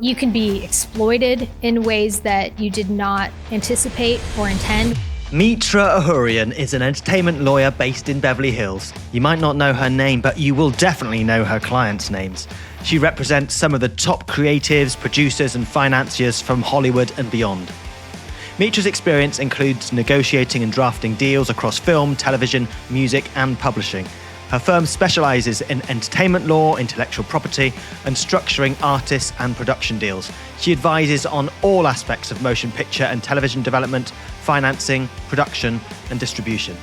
You can be exploited in ways that you did not anticipate or intend. Mitra Ahouraian is an entertainment lawyer based in Beverly Hills. You might not know her name, but you will definitely know her clients' names. She represents some of the top creatives, producers, and financiers from Hollywood and beyond. Mitra's experience includes negotiating and drafting deals across film, television, music, and publishing. Her firm specializes in entertainment law, intellectual property, and structuring artists and production deals. She advises on all aspects of motion picture and television development, financing, production, and distribution.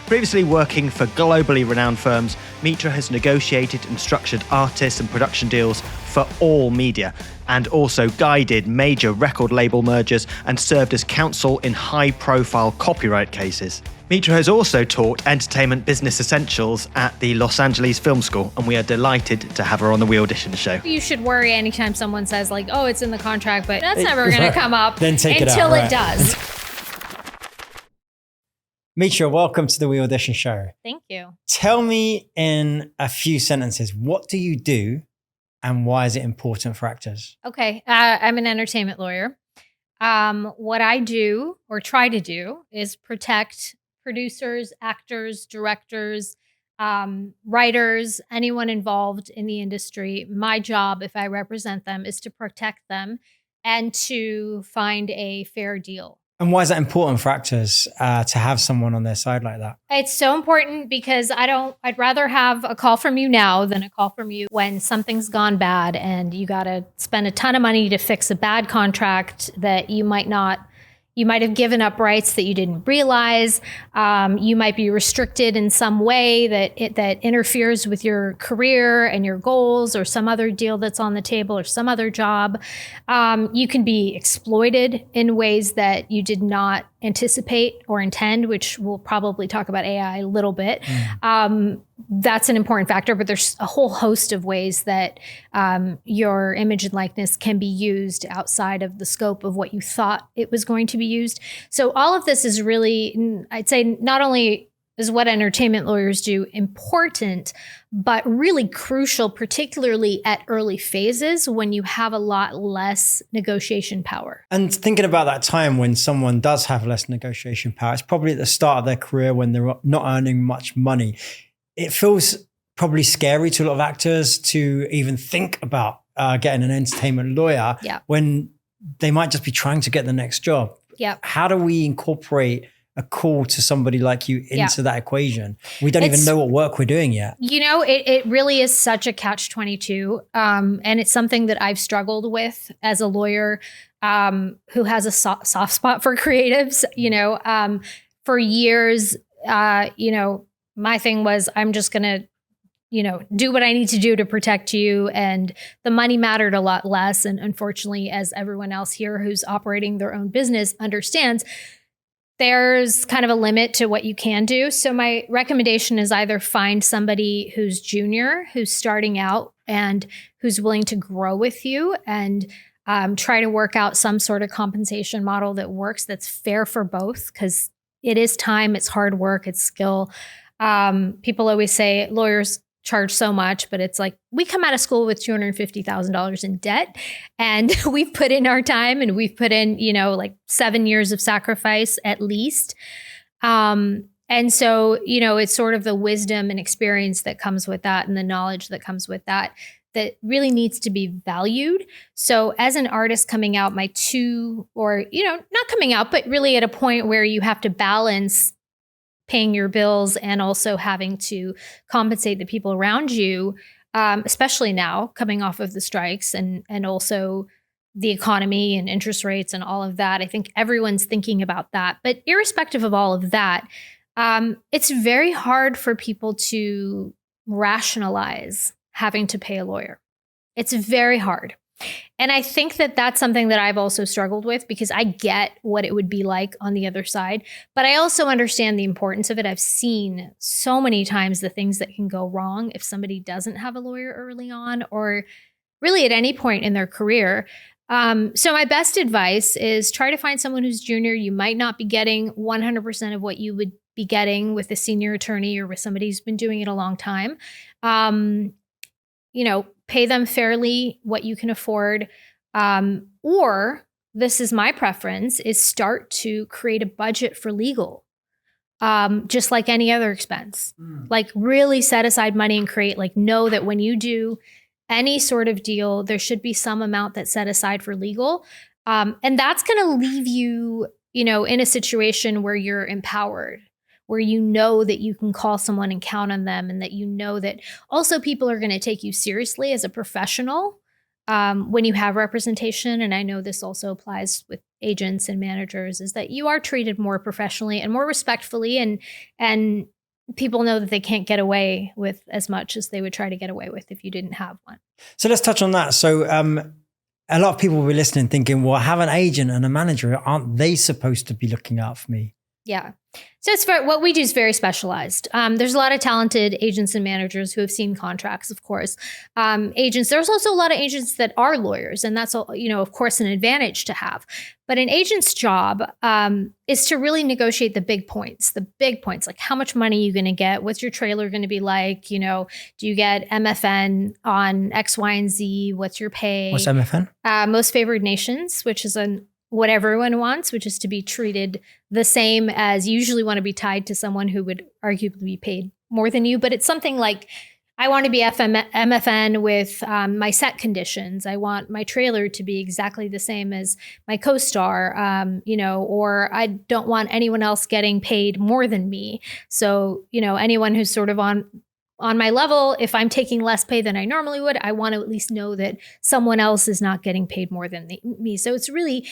Previously working for globally renowned firms, Mitra has negotiated and structured artists and production deals for all media, and also guided major record label mergers and served as counsel in high-profile copyright cases. Mitra has also taught entertainment business essentials at the Los Angeles Film School, and we are delighted to have her on the Audition show. You should worry anytime someone says like, oh, it's in the contract, but that's never going to come up Then take it until out, right. it does. Mitra, welcome to the Audition show. Thank you. Tell me in a few sentences, what do you do and why is it important for actors? Okay. I'm an entertainment lawyer. What I do or try to do is protect producers, actors, directors, writers, anyone involved in the industry. My job, if I represent them, is to protect them and to find a fair deal. And why is that important for actors to have someone on their side like that? It's so important because I'd rather have a call from you now than a call from you when something's gone bad and you got to spend a ton of money to fix a bad contract that you might have given up rights that you didn't realize. You might be restricted in some way that interferes with your career and your goals, or some other deal that's on the table, or some other job. You can be exploited in ways that you did not anticipate or intend, which we'll probably talk about AI a little bit. That's an important factor, but there's a whole host of ways that your image and likeness can be used outside of the scope of what you thought it was going to be used. So all of this is really, I'd say, not only is what entertainment lawyers do important, but really crucial, particularly at early phases when you have a lot less negotiation power. And thinking about that time when someone does have less negotiation power, it's probably at the start of their career when they're not earning much money. It feels probably scary to a lot of actors to even think about getting an entertainment lawyer when they might just be trying to get the next job. How do we incorporate a call to somebody like you into that equation? We don't even know what work we're doing yet. You know, it really is such a catch-22. And it's something that I've struggled with as a lawyer who has a soft spot for creatives. For years, my thing was, I'm just going to, do what I need to do to protect you. And the money mattered a lot less. And unfortunately, as everyone else here who's operating their own business understands, there's kind of a limit to what you can do. So my recommendation is either find somebody who's junior, who's starting out, and who's willing to grow with you, and try to work out some sort of compensation model that works, that's fair for both, because it is time, it's hard work, it's skill. People always say lawyers charge so much, but it's like, we come out of school with $250,000 in debt, and we've put in our time, and we've put in, like 7 years of sacrifice at least. And so, it's sort of the wisdom and experience that comes with that, and the knowledge that comes with that really needs to be valued. So as an artist coming out, not coming out, but really at a point where you have to balance paying your bills and also having to compensate the people around you, especially now coming off of the strikes and also the economy and interest rates and all of that. I think everyone's thinking about that. But irrespective of all of that, it's very hard for people to rationalize having to pay a lawyer. It's very hard. And I think that that's something that I've also struggled with, because I get what it would be like on the other side, but I also understand the importance of it. I've seen so many times the things that can go wrong if somebody doesn't have a lawyer early on, or really at any point in their career. So my best advice is try to find someone who's junior. You might not be getting 100% of what you would be getting with a senior attorney or with somebody who's been doing it a long time. Pay them fairly what you can afford. Or this is my preference, is start to create a budget for legal. Just like any other expense, like really set aside money and create, like, know that when you do any sort of deal, there should be some amount that's set aside for legal. And that's going to leave you, in a situation where you're empowered, where you know that you can call someone and count on them, and that you know that also people are going to take you seriously as a professional when you have representation. And I know this also applies with agents and managers, is that you are treated more professionally and more respectfully, and people know that they can't get away with as much as they would try to get away with if you didn't have one. So let's touch on that. So a lot of people will be listening thinking, well, I have an agent and a manager. Aren't they supposed to be looking out for me? Yeah. So what we do is very specialized. There's a lot of talented agents and managers who have seen contracts, of course. Agents, there's also a lot of agents that are lawyers, and that's, of course, an advantage to have. But an agent's job is to really negotiate the big points, like how much money are you going to get? What's your trailer going to be like? Do you get MFN on X, Y, and Z? What's your pay? What's MFN? Most favored nations, which is what everyone wants, which is to be treated the same as, you usually want to be tied to someone who would arguably be paid more than you. But it's something like, I want to be MFN with my set conditions. I want my trailer to be exactly the same as my co-star, or I don't want anyone else getting paid more than me. So, anyone who's sort of on my level, if I'm taking less pay than I normally would, I want to at least know that someone else is not getting paid more than me. So it's really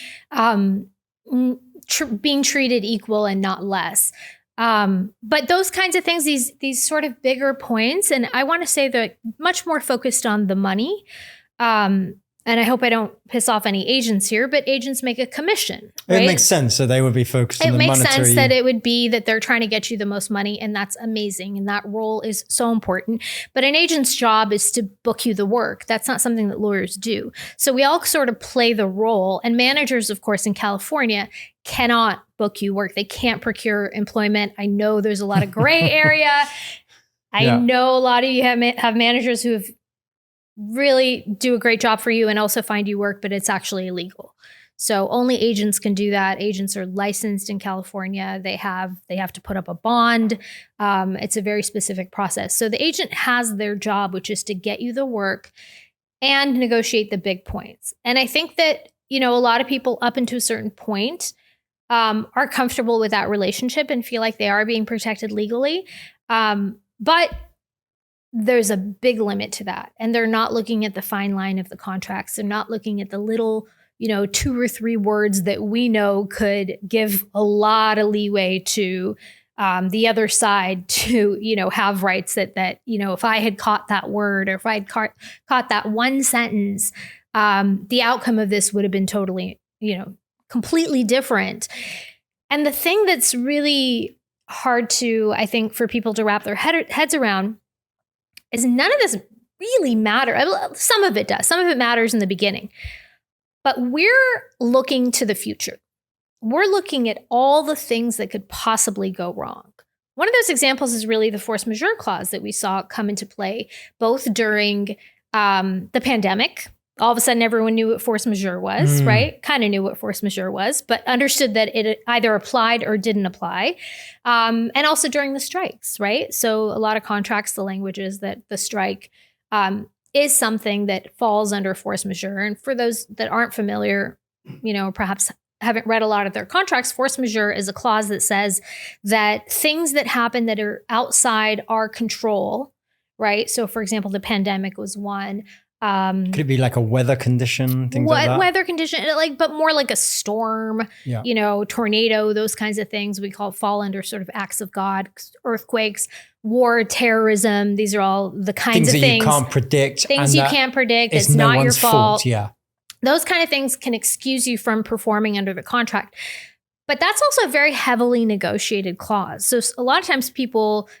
being treated equal and not less. But those kinds of things, these sort of bigger points, and I want to say they're much more focused on the money. And I hope I don't piss off any agents here, but agents make a commission. Right? It makes sense. So they would be focused on the monetary. It makes sense that it would be that they're trying to get you the most money, and that's amazing. And that role is so important. But an agent's job is to book you the work. That's not something that lawyers do. So we all sort of play the role. And managers, of course, in California cannot book you work. They can't procure employment. I know there's a lot of gray area. I know a lot of you have managers who have really do a great job for you and also find you work, but it's actually illegal. So only agents can do that. Agents are licensed in California. They have to put up a bond. It's a very specific process. So the agent has their job, which is to get you the work and negotiate the big points. And I think that, a lot of people up until a certain point are comfortable with that relationship and feel like they are being protected legally. But there's a big limit to that. And they're not looking at the fine line of the contracts. They're not looking at the little, 2 or 3 words that we know could give a lot of leeway to the other side to, have rights that, if I had caught that word, or if I had caught that one sentence, the outcome of this would have been totally, completely different. And the thing that's really hard to, I think, for people to wrap their heads around is none of this really matters. Some of it does. Some of it matters in the beginning. But we're looking to the future. We're looking at all the things that could possibly go wrong. One of those examples is really the force majeure clause that we saw come into play both during the pandemic. All of a sudden, everyone knew what force majeure was, right? Kind of knew what force majeure was, but understood that it either applied or didn't apply. And also during the strikes, right? So a lot of contracts, the language is that the strike is something that falls under force majeure. And for those that aren't familiar, perhaps haven't read a lot of their contracts, force majeure is a clause that says that things that happen that are outside our control, right? So for example, the pandemic was one. Could it be like a weather condition, things like that? Weather condition, but more like a storm, tornado, those kinds of things we fall under sort of acts of God, earthquakes, war, terrorism. These are all the kinds of things that you can't predict. Things you can't predict. It's not your fault. Yeah. Those kind of things can excuse you from performing under the contract. But that's also a very heavily negotiated clause. So a lot of times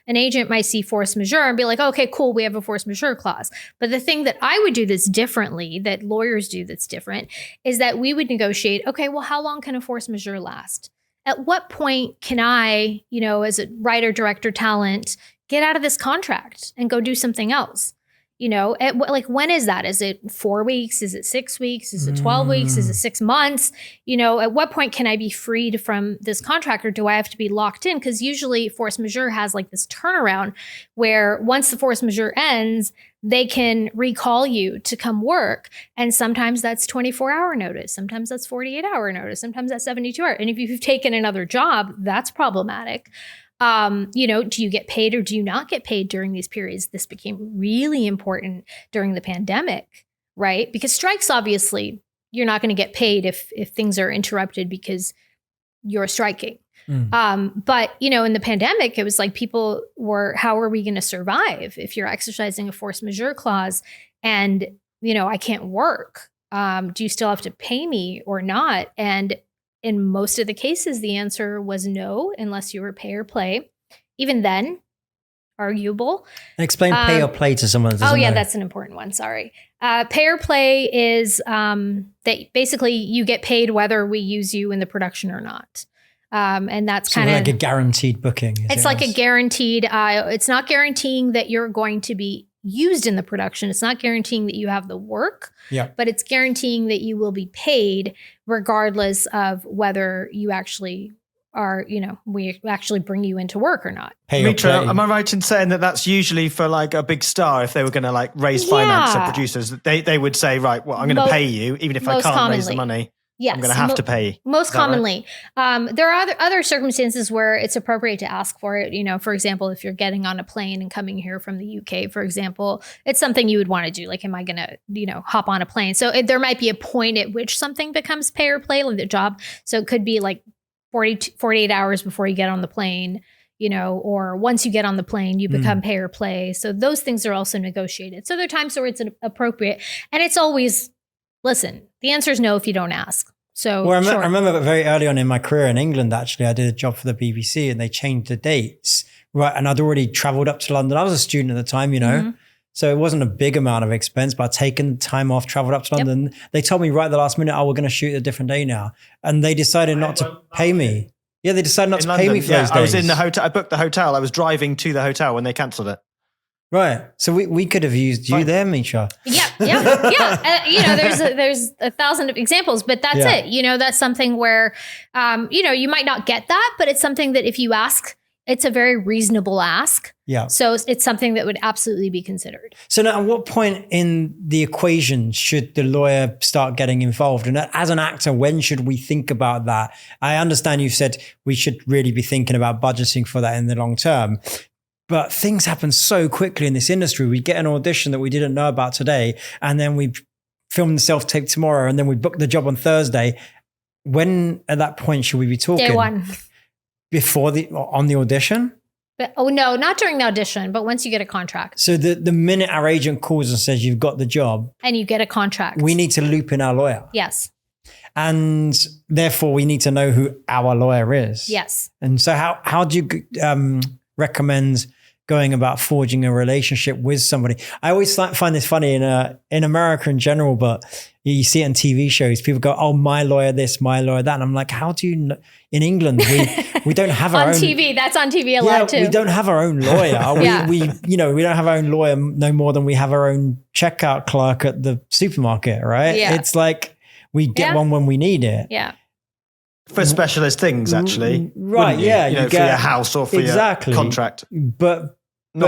an agent might see force majeure and be like, okay, cool, we have a force majeure clause. But the thing that I would do that's differently, that lawyers do that's different, is that we would negotiate, okay, well, how long can a force majeure last? At what point can I, as a writer, director, talent, get out of this contract and go do something else? Like, when is that? Is it 4 weeks? Is it 6 weeks? Is it 12 weeks? Is it 6 months? At what point can I be freed from this contract, or do I have to be locked in? Because usually force majeure has like this turnaround where once the force majeure ends, they can recall you to come work. And sometimes that's 24-hour notice. Sometimes that's 48-hour notice. Sometimes that's 72-hour. And if you've taken another job, that's problematic. Do you get paid or do you not get paid during these periods? This became really important during the pandemic, right? Because strikes, obviously, you're not going to get paid if things are interrupted because you're striking. But, in the pandemic, it was like how are we going to survive if you're exercising a force majeure clause and, I can't work? Do you still have to pay me or not? And in most of the cases, the answer was no, unless you were pay or play. Even then, arguable. Explain pay or play to someone that doesn't know. That's an important one. Sorry. Pay or play is that basically you get paid whether we use you in the production or not. And that's kind of like a guaranteed booking. It's like a guaranteed, it's not guaranteeing that you're going to be used in the production. It's not guaranteeing that you have the work, but it's guaranteeing that you will be paid regardless of whether you actually are, we actually bring you into work or not. Mitra, am I right in saying that that's usually for like a big star? If they were going to like raise finance and producers, they would say, right, well, I'm going to pay you even if I can't raise the money. Yes, I'm going to have to pay. Most commonly. Right? There are other circumstances where it's appropriate to ask for it. For example, if you're getting on a plane and coming here from the UK, for example, it's something you would want to do. Like, am I going to, hop on a plane? So there might be a point at which something becomes pay or play, like the job. So it could be like 48 hours before you get on the plane, or once you get on the plane, you become pay or play. So those things are also negotiated. So there are times where it's appropriate, and it's always, listen, the answer is no if you don't ask. So I remember very early on in my career in England, actually, I did a job for the BBC and they changed the dates. Right. And I'd already traveled up to London. I was a student at the time, so it wasn't a big amount of expense, but I'd taken time off, traveled up to London. They told me right at the last minute, we're going to shoot a different day now. And they decided not to pay me. Yeah, they decided not to pay me for those days. I was in the hotel. I booked the hotel. I was driving to the hotel when they cancelled it. Right. So we could have used you there, Mitra. Yeah. There's 1,000 examples, but that's it. That's something where, you might not get that, but it's something that if you ask, it's a very reasonable ask. Yeah. So it's something that would absolutely be considered. So now at what point in the equation should the lawyer start getting involved? And as an actor, when should we think about that? I understand you said we should really be thinking about budgeting for that in the long term. But things happen so quickly in this industry. We get an audition that we didn't know about today, and then we film the self-tape tomorrow, and then we book the job on Thursday. When at that point should we be talking? Day one. On the audition? But, no, not during the audition, but once you get a contract. So the minute our agent calls and says you've got the job. And you get a contract. We need to loop in our lawyer. Yes. And therefore we need to know who our lawyer is. Yes. And so how do you recommend going about forging a relationship with somebody? I always find this funny in America in general, but you see it in TV shows. People go, "Oh, my lawyer this, my lawyer that," and I'm like, "How do you know?" In England, we don't have our own on TV. That's on TV a lot too. We don't have our own lawyer. We don't have our own lawyer no more than we have our own checkout clerk at the supermarket, right? Yeah. It's like we get one when we need it. Yeah. For specialist things, actually. Right, yeah. You get, for your house or for your contract. But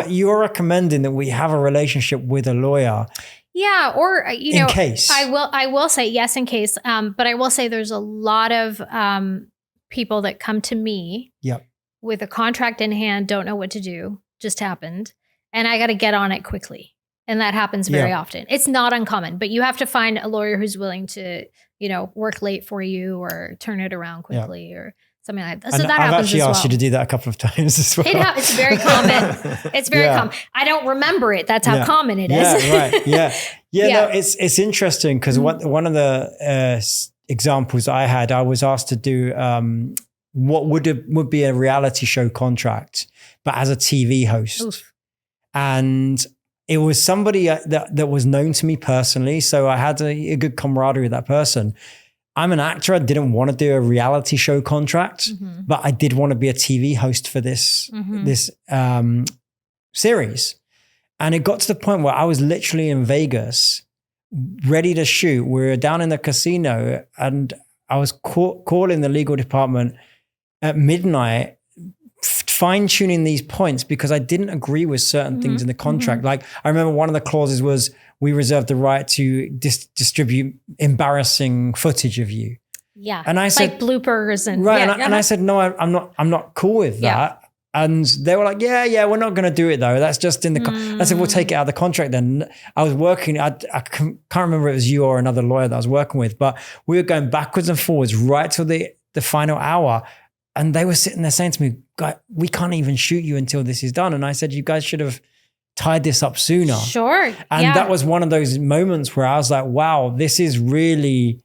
you're recommending that we have a relationship with a lawyer. Yeah, or, in case. I will say yes, in case. But I will say there's a lot of people that come to me with a contract in hand, don't know what to do, just happened. And I got to get on it quickly. And that happens very often. It's not uncommon, but you have to find a lawyer who's willing to, work late for you or turn it around quickly or something like that. So that happens as well. I've actually asked you to do that a couple of times as well. It's very common. It's very common. I don't remember it. That's how common it is. Yeah, right. Yeah. No, it's interesting because one of the examples I had, I was asked to do what would be a reality show contract, but as a TV host. Oof. And it was somebody that was known to me personally. So I had a good camaraderie with that person. I'm an actor. I didn't want to do a reality show contract, but I did want to be a TV host for this series. And it got to the point where I was literally in Vegas, ready to shoot. We were down in the casino, and I was calling the legal department at midnight, fine-tuning these points because I didn't agree with certain things in the contract. Like, I remember one of the clauses was, we reserve the right to distribute embarrassing footage of you. Yeah. And I said, like bloopers and right. Yeah, And I said, no, I'm not cool with that. And they were like, yeah, we're not going to do it though. That's just in the, I said, we'll take it out of the contract then. I was working, I can't remember if it was you or another lawyer that I was working with, but we were going backwards and forwards right till the final hour. And they were sitting there saying to me, God, we can't even shoot you until this is done. And I said, you guys should have tied this up sooner. Sure. And that was one of those moments where I was like, wow, this is really,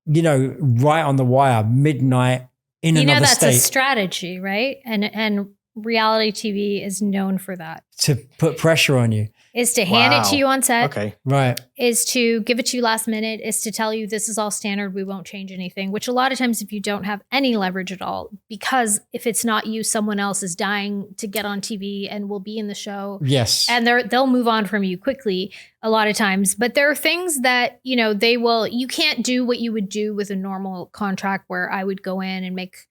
right on the wire, midnight in another state. That's a strategy, right? And reality TV is known for that. To put pressure on you. Is to hand it to you on set. Okay. Right. Is to give it to you last minute. Is to tell you this is all standard. We won't change anything. Which a lot of times if you don't have any leverage at all, because if it's not you, someone else is dying to get on TV and will be in the show. Yes. And they'll move on from you quickly a lot of times. But there are things that, you can't do what you would do with a normal contract where I would go in and make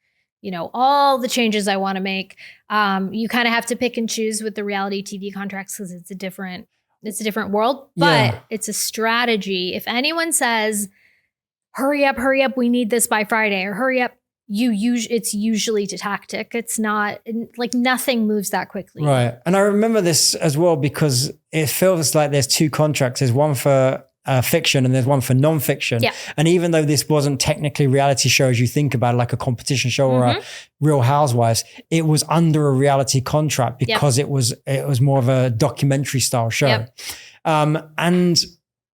all the changes I want to make. You kind of have to pick and choose with the reality TV contracts because it's a different world, but it's a strategy. If anyone says, hurry up, we need this by Friday, or hurry up, it's usually a tactic. It's not like nothing moves that quickly. Right. And I remember this as well because it feels like there's two contracts. There's one for fiction and there's one for non-fiction. Yeah. And even though this wasn't technically reality show as you think about it, like a competition show or a Real Housewives, it was under a reality contract because it was more of a documentary style show. Yep. And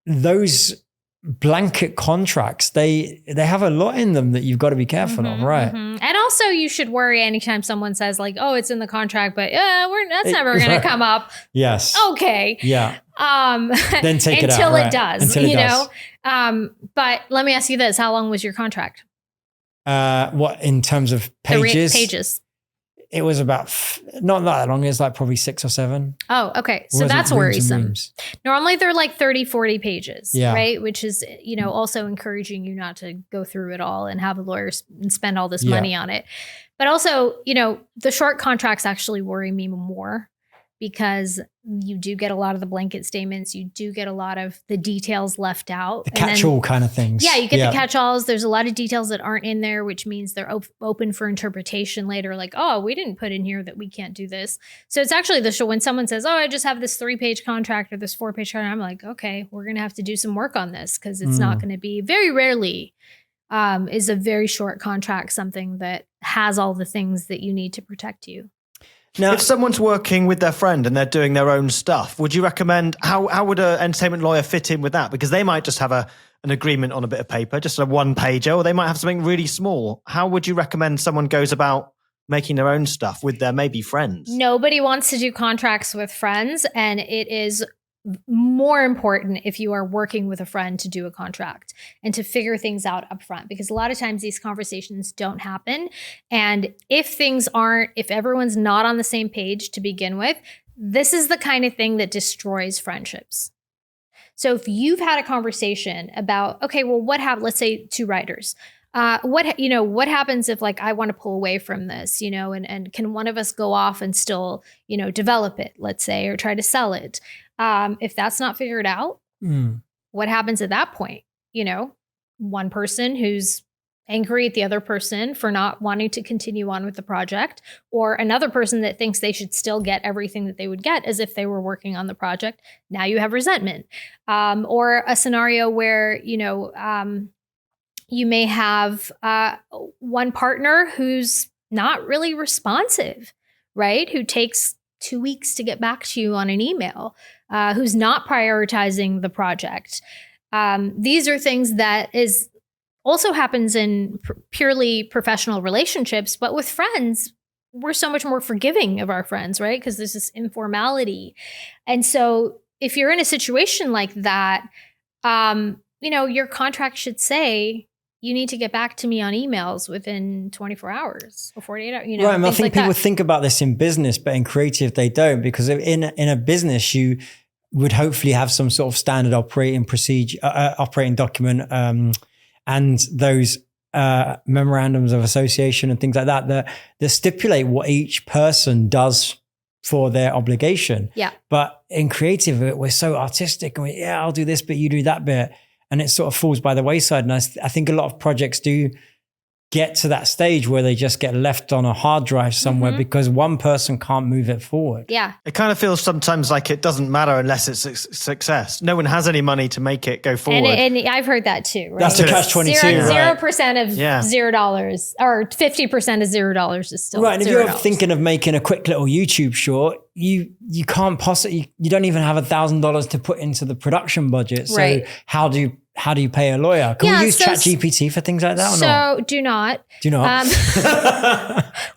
those blanket contracts, they have a lot in them that you've got to be careful of, right? And also you should worry anytime someone says like, oh, it's in the contract, but that's never going to come up. Yes. Okay. Yeah. Then take it out. Until right. it does, Until it does. But let me ask you this. How long was your contract? What in terms of pages? Pages. It was about not that long. It was like probably 6 or 7. Oh, okay. So that's worrisome. Rooms. Normally they're like 30, 40 pages, Yeah. right? Which is, also encouraging you not to go through it all and have a lawyer and spend all this money on it. But also, the short contracts actually worry me more because you do get a lot of the blanket statements. You do get a lot of the details left out. The catch-all kind of things. Yeah, you get the catch-alls. There's a lot of details that aren't in there, which means they're open for interpretation later. Like, oh, we didn't put in here that we can't do this. So it's actually the show when someone says, oh, I just have this 3-page contract or this 4-page contract. I'm like, okay, we're going to have to do some work on this because it's not going to be, very rarely is a very short contract something that has all the things that you need to protect you. Now, if someone's working with their friend and they're doing their own stuff, would you recommend, how would an entertainment lawyer fit in with that? Because they might just have an agreement on a bit of paper, just a 1-pager, or they might have something really small. How would you recommend someone goes about making their own stuff with their maybe friends? Nobody wants to do contracts with friends, and it is more important if you are working with a friend to do a contract and to figure things out up front, because a lot of times these conversations don't happen. And if everyone's not on the same page to begin with, this is the kind of thing that destroys friendships. So if you've had a conversation about, okay, well, let's say 2 writers, what happens if like I want to pull away from this, and can one of us go off and still, develop it, let's say, or try to sell it? If that's not figured out, what happens at that point? One person who's angry at the other person for not wanting to continue on with the project, or another person that thinks they should still get everything that they would get as if they were working on the project. Now you have resentment, or a scenario where, you may have one partner who's not really responsive, right? Who takes 2 weeks to get back to you on an email, who's not prioritizing the project. These are things that also happens in purely professional relationships, but with friends, we're so much more forgiving of our friends, right? Because there's this informality. And so if you're in a situation like that, your contract should say, you need to get back to me on emails within 24 hours or 48 hours, Right. And I think people that. think about this in business, but in creative, they don't, because in a business, you would hopefully have some sort of standard operating procedure, operating document, and those memorandums of association and things like that stipulate what each person does for their obligation. Yeah. But in creative, we're so artistic, and I'll do this bit, you do that bit. And it sort of falls by the wayside. And I think a lot of projects do get to that stage where they just get left on a hard drive somewhere because one person can't move it forward. Yeah. It kind of feels sometimes like it doesn't matter unless it's a success. No one has any money to make it go forward. And I've heard that too, right? That's the catch-22. 0% of $0 or 50% of $0 is still right. And if $0. you're thinking of making a quick little YouTube short, you can't possibly, you don't even have $1,000 to put into the production budget. So right. how do you pay a lawyer? Can we use ChatGPT for things like that or not? So do not. Do not.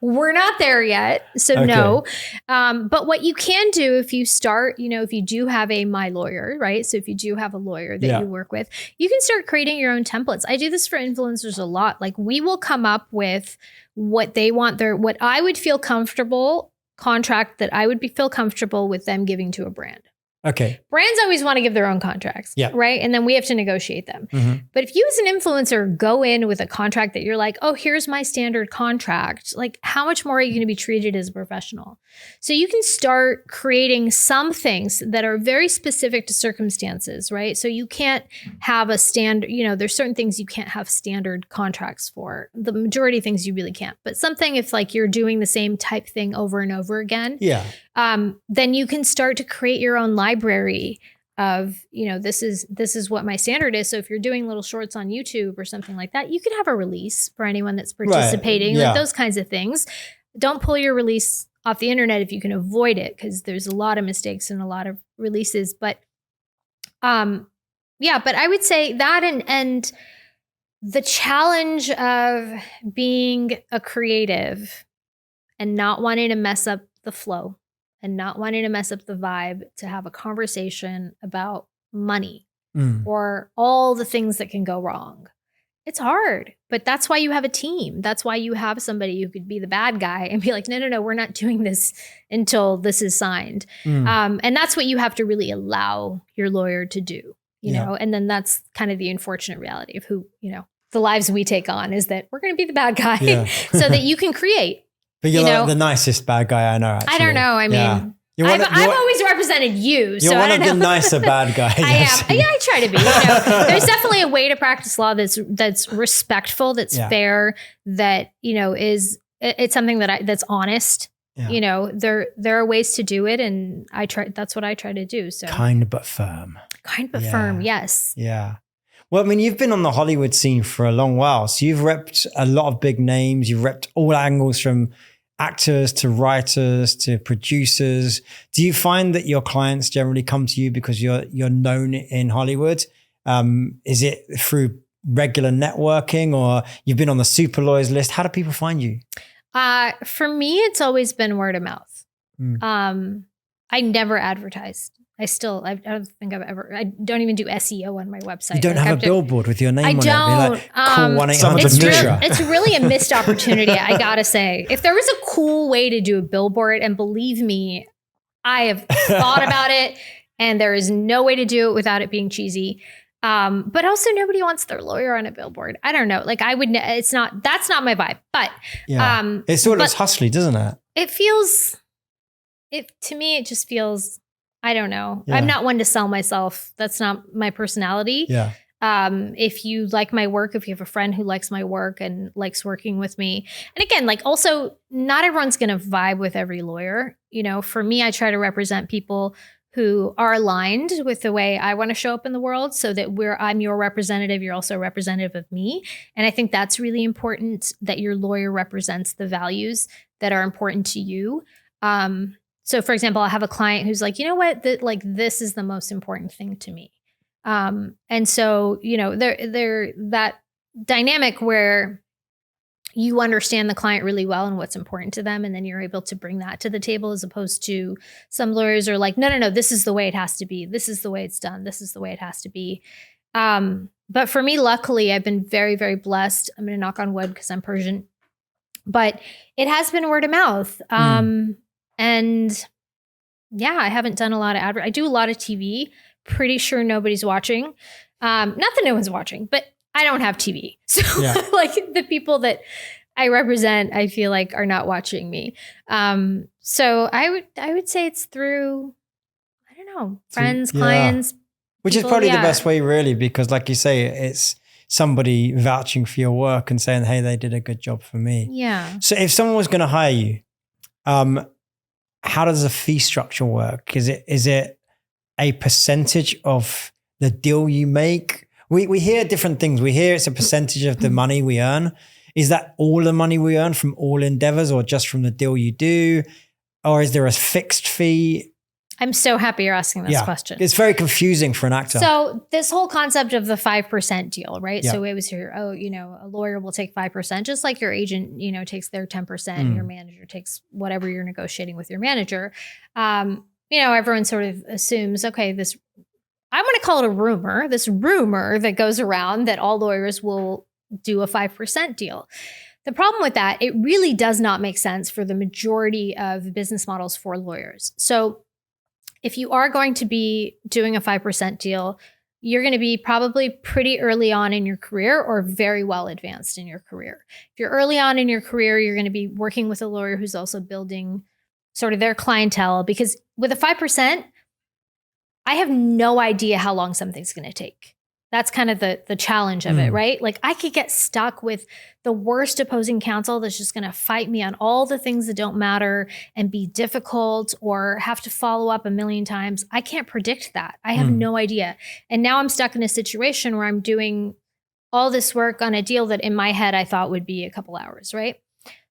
We're not there yet. So Okay. no. But what you can do if you start, if you do have a My Lawyer, right? So if you do have a lawyer that you work with, you can start creating your own templates. I do this for influencers a lot. Like we will come up with what they want, what I would feel comfortable contract that I would feel comfortable with them giving to a brand. Okay. Brands always want to give their own contracts, right? And then we have to negotiate them. But if you as an influencer go in with a contract that you're like, oh, here's my standard contract, like how much more are you going to be treated as a professional? So you can start creating some things that are very specific to circumstances, right? So you can't have a standard, there's certain things you can't have standard contracts for. The majority of things you really can't. But something if like you're doing the same type thing over and over again, then you can start to create your own library of, this is what my standard is. So if you're doing little shorts on YouTube or something like that, you can have a release for anyone that's participating, like those kinds of things. Don't pull your release off the internet if you can avoid it, because there's a lot of mistakes and a lot of releases. But but I would say that and the challenge of being a creative and not wanting to mess up the flow and not wanting to mess up the vibe, to have a conversation about money or all the things that can go wrong. It's hard, but that's why you have a team. That's why you have somebody who could be the bad guy and be like, no, we're not doing this until this is signed. And that's what you have to really allow your lawyer to do, you know, and then that's kind of the unfortunate reality of who, the lives we take on is that we're going to be the bad guy so that you can create. But you're like the nicest bad guy I know, actually. I don't know. I mean, I've always represented you. You're one of the nicer bad guys. I am. Yeah, I try to be. There's definitely a way to practice law that's respectful, that's fair, that, it's something that's honest. Yeah. There are ways to do it, and that's what I try to do. So kind but firm. Kind but firm, yes. Yeah. Well, I mean, you've been on the Hollywood scene for a long while. So you've repped a lot of big names. You've repped all angles from actors to writers to producers. Do you find that your clients generally come to you because you're known in Hollywood? Is it through regular networking, or you've been on the super lawyers list? How do people find you? For me, it's always been word of mouth. I never advertised. I don't think I don't even do SEO on my website. You don't have a billboard with your name on it. Don't. Be like, call 1-800-Mitra. It's really a missed opportunity, I gotta say. If there was a cool way to do a billboard, and believe me, I have thought about it, and there is no way to do it without it being cheesy. But also nobody wants their lawyer on a billboard. I don't know. Like that's not my vibe, but it sort of looks hustly, doesn't it? To me, it just feels, I don't know. Yeah. I'm not one to sell myself. That's not my personality. Yeah. If you like my work, if you have a friend who likes my work and likes working with me. And again, like also not everyone's going to vibe with every lawyer. For me, I try to represent people who are aligned with the way I want to show up in the world, so that I'm your representative, you're also a representative of me. And I think that's really important, that your lawyer represents the values that are important to you. So for example, I have a client who's like, you know what, this is the most important thing to me. And so, they're that dynamic where you understand the client really well and what's important to them. And then you're able to bring that to the table, as opposed to some lawyers are like, no, this is the way it has to be. This is the way it's done. This is the way it has to be. But for me, luckily, I've been very, very blessed. I'm going to knock on wood because I'm Persian, but it has been word of mouth. And yeah, I haven't done a lot of I do a lot of TV. Pretty sure nobody's watching. Not that no one's watching, but I don't have TV. So like the people that I represent, I feel like are not watching me. So I would say it's through, I don't know, friends, clients. Which is probably the best way, really, because like you say, it's somebody vouching for your work and saying, hey, they did a good job for me. Yeah. So if someone was going to hire you, how does the fee structure work? Is it a percentage of the deal you make? We hear different things. We hear it's a percentage of the money we earn. Is that all the money we earn from all endeavors or just from the deal you do? Or is there a fixed fee? I'm so happy you're asking this question. It's very confusing for an actor. So this whole concept of the 5% deal, right? So it was here, a lawyer will take 5%, just like your agent, takes their 10%, your manager takes whatever you're negotiating with your manager. Everyone sort of assumes, okay, I want to call it a rumor, this rumor that goes around that all lawyers will do a 5% deal. The problem with that, it really does not make sense for the majority of business models for lawyers. So if you are going to be doing a 5% deal, you're going to be probably pretty early on in your career or very well advanced in your career. If you're early on in your career, you're going to be working with a lawyer who's also building sort of their clientele, because with a 5%, I have no idea how long something's going to take. That's kind of the challenge of it, right? Like I could get stuck with the worst opposing counsel that's just going to fight me on all the things that don't matter and be difficult or have to follow up a million times. I can't predict that. I have no idea. And now I'm stuck in a situation where I'm doing all this work on a deal that in my head I thought would be a couple hours, right?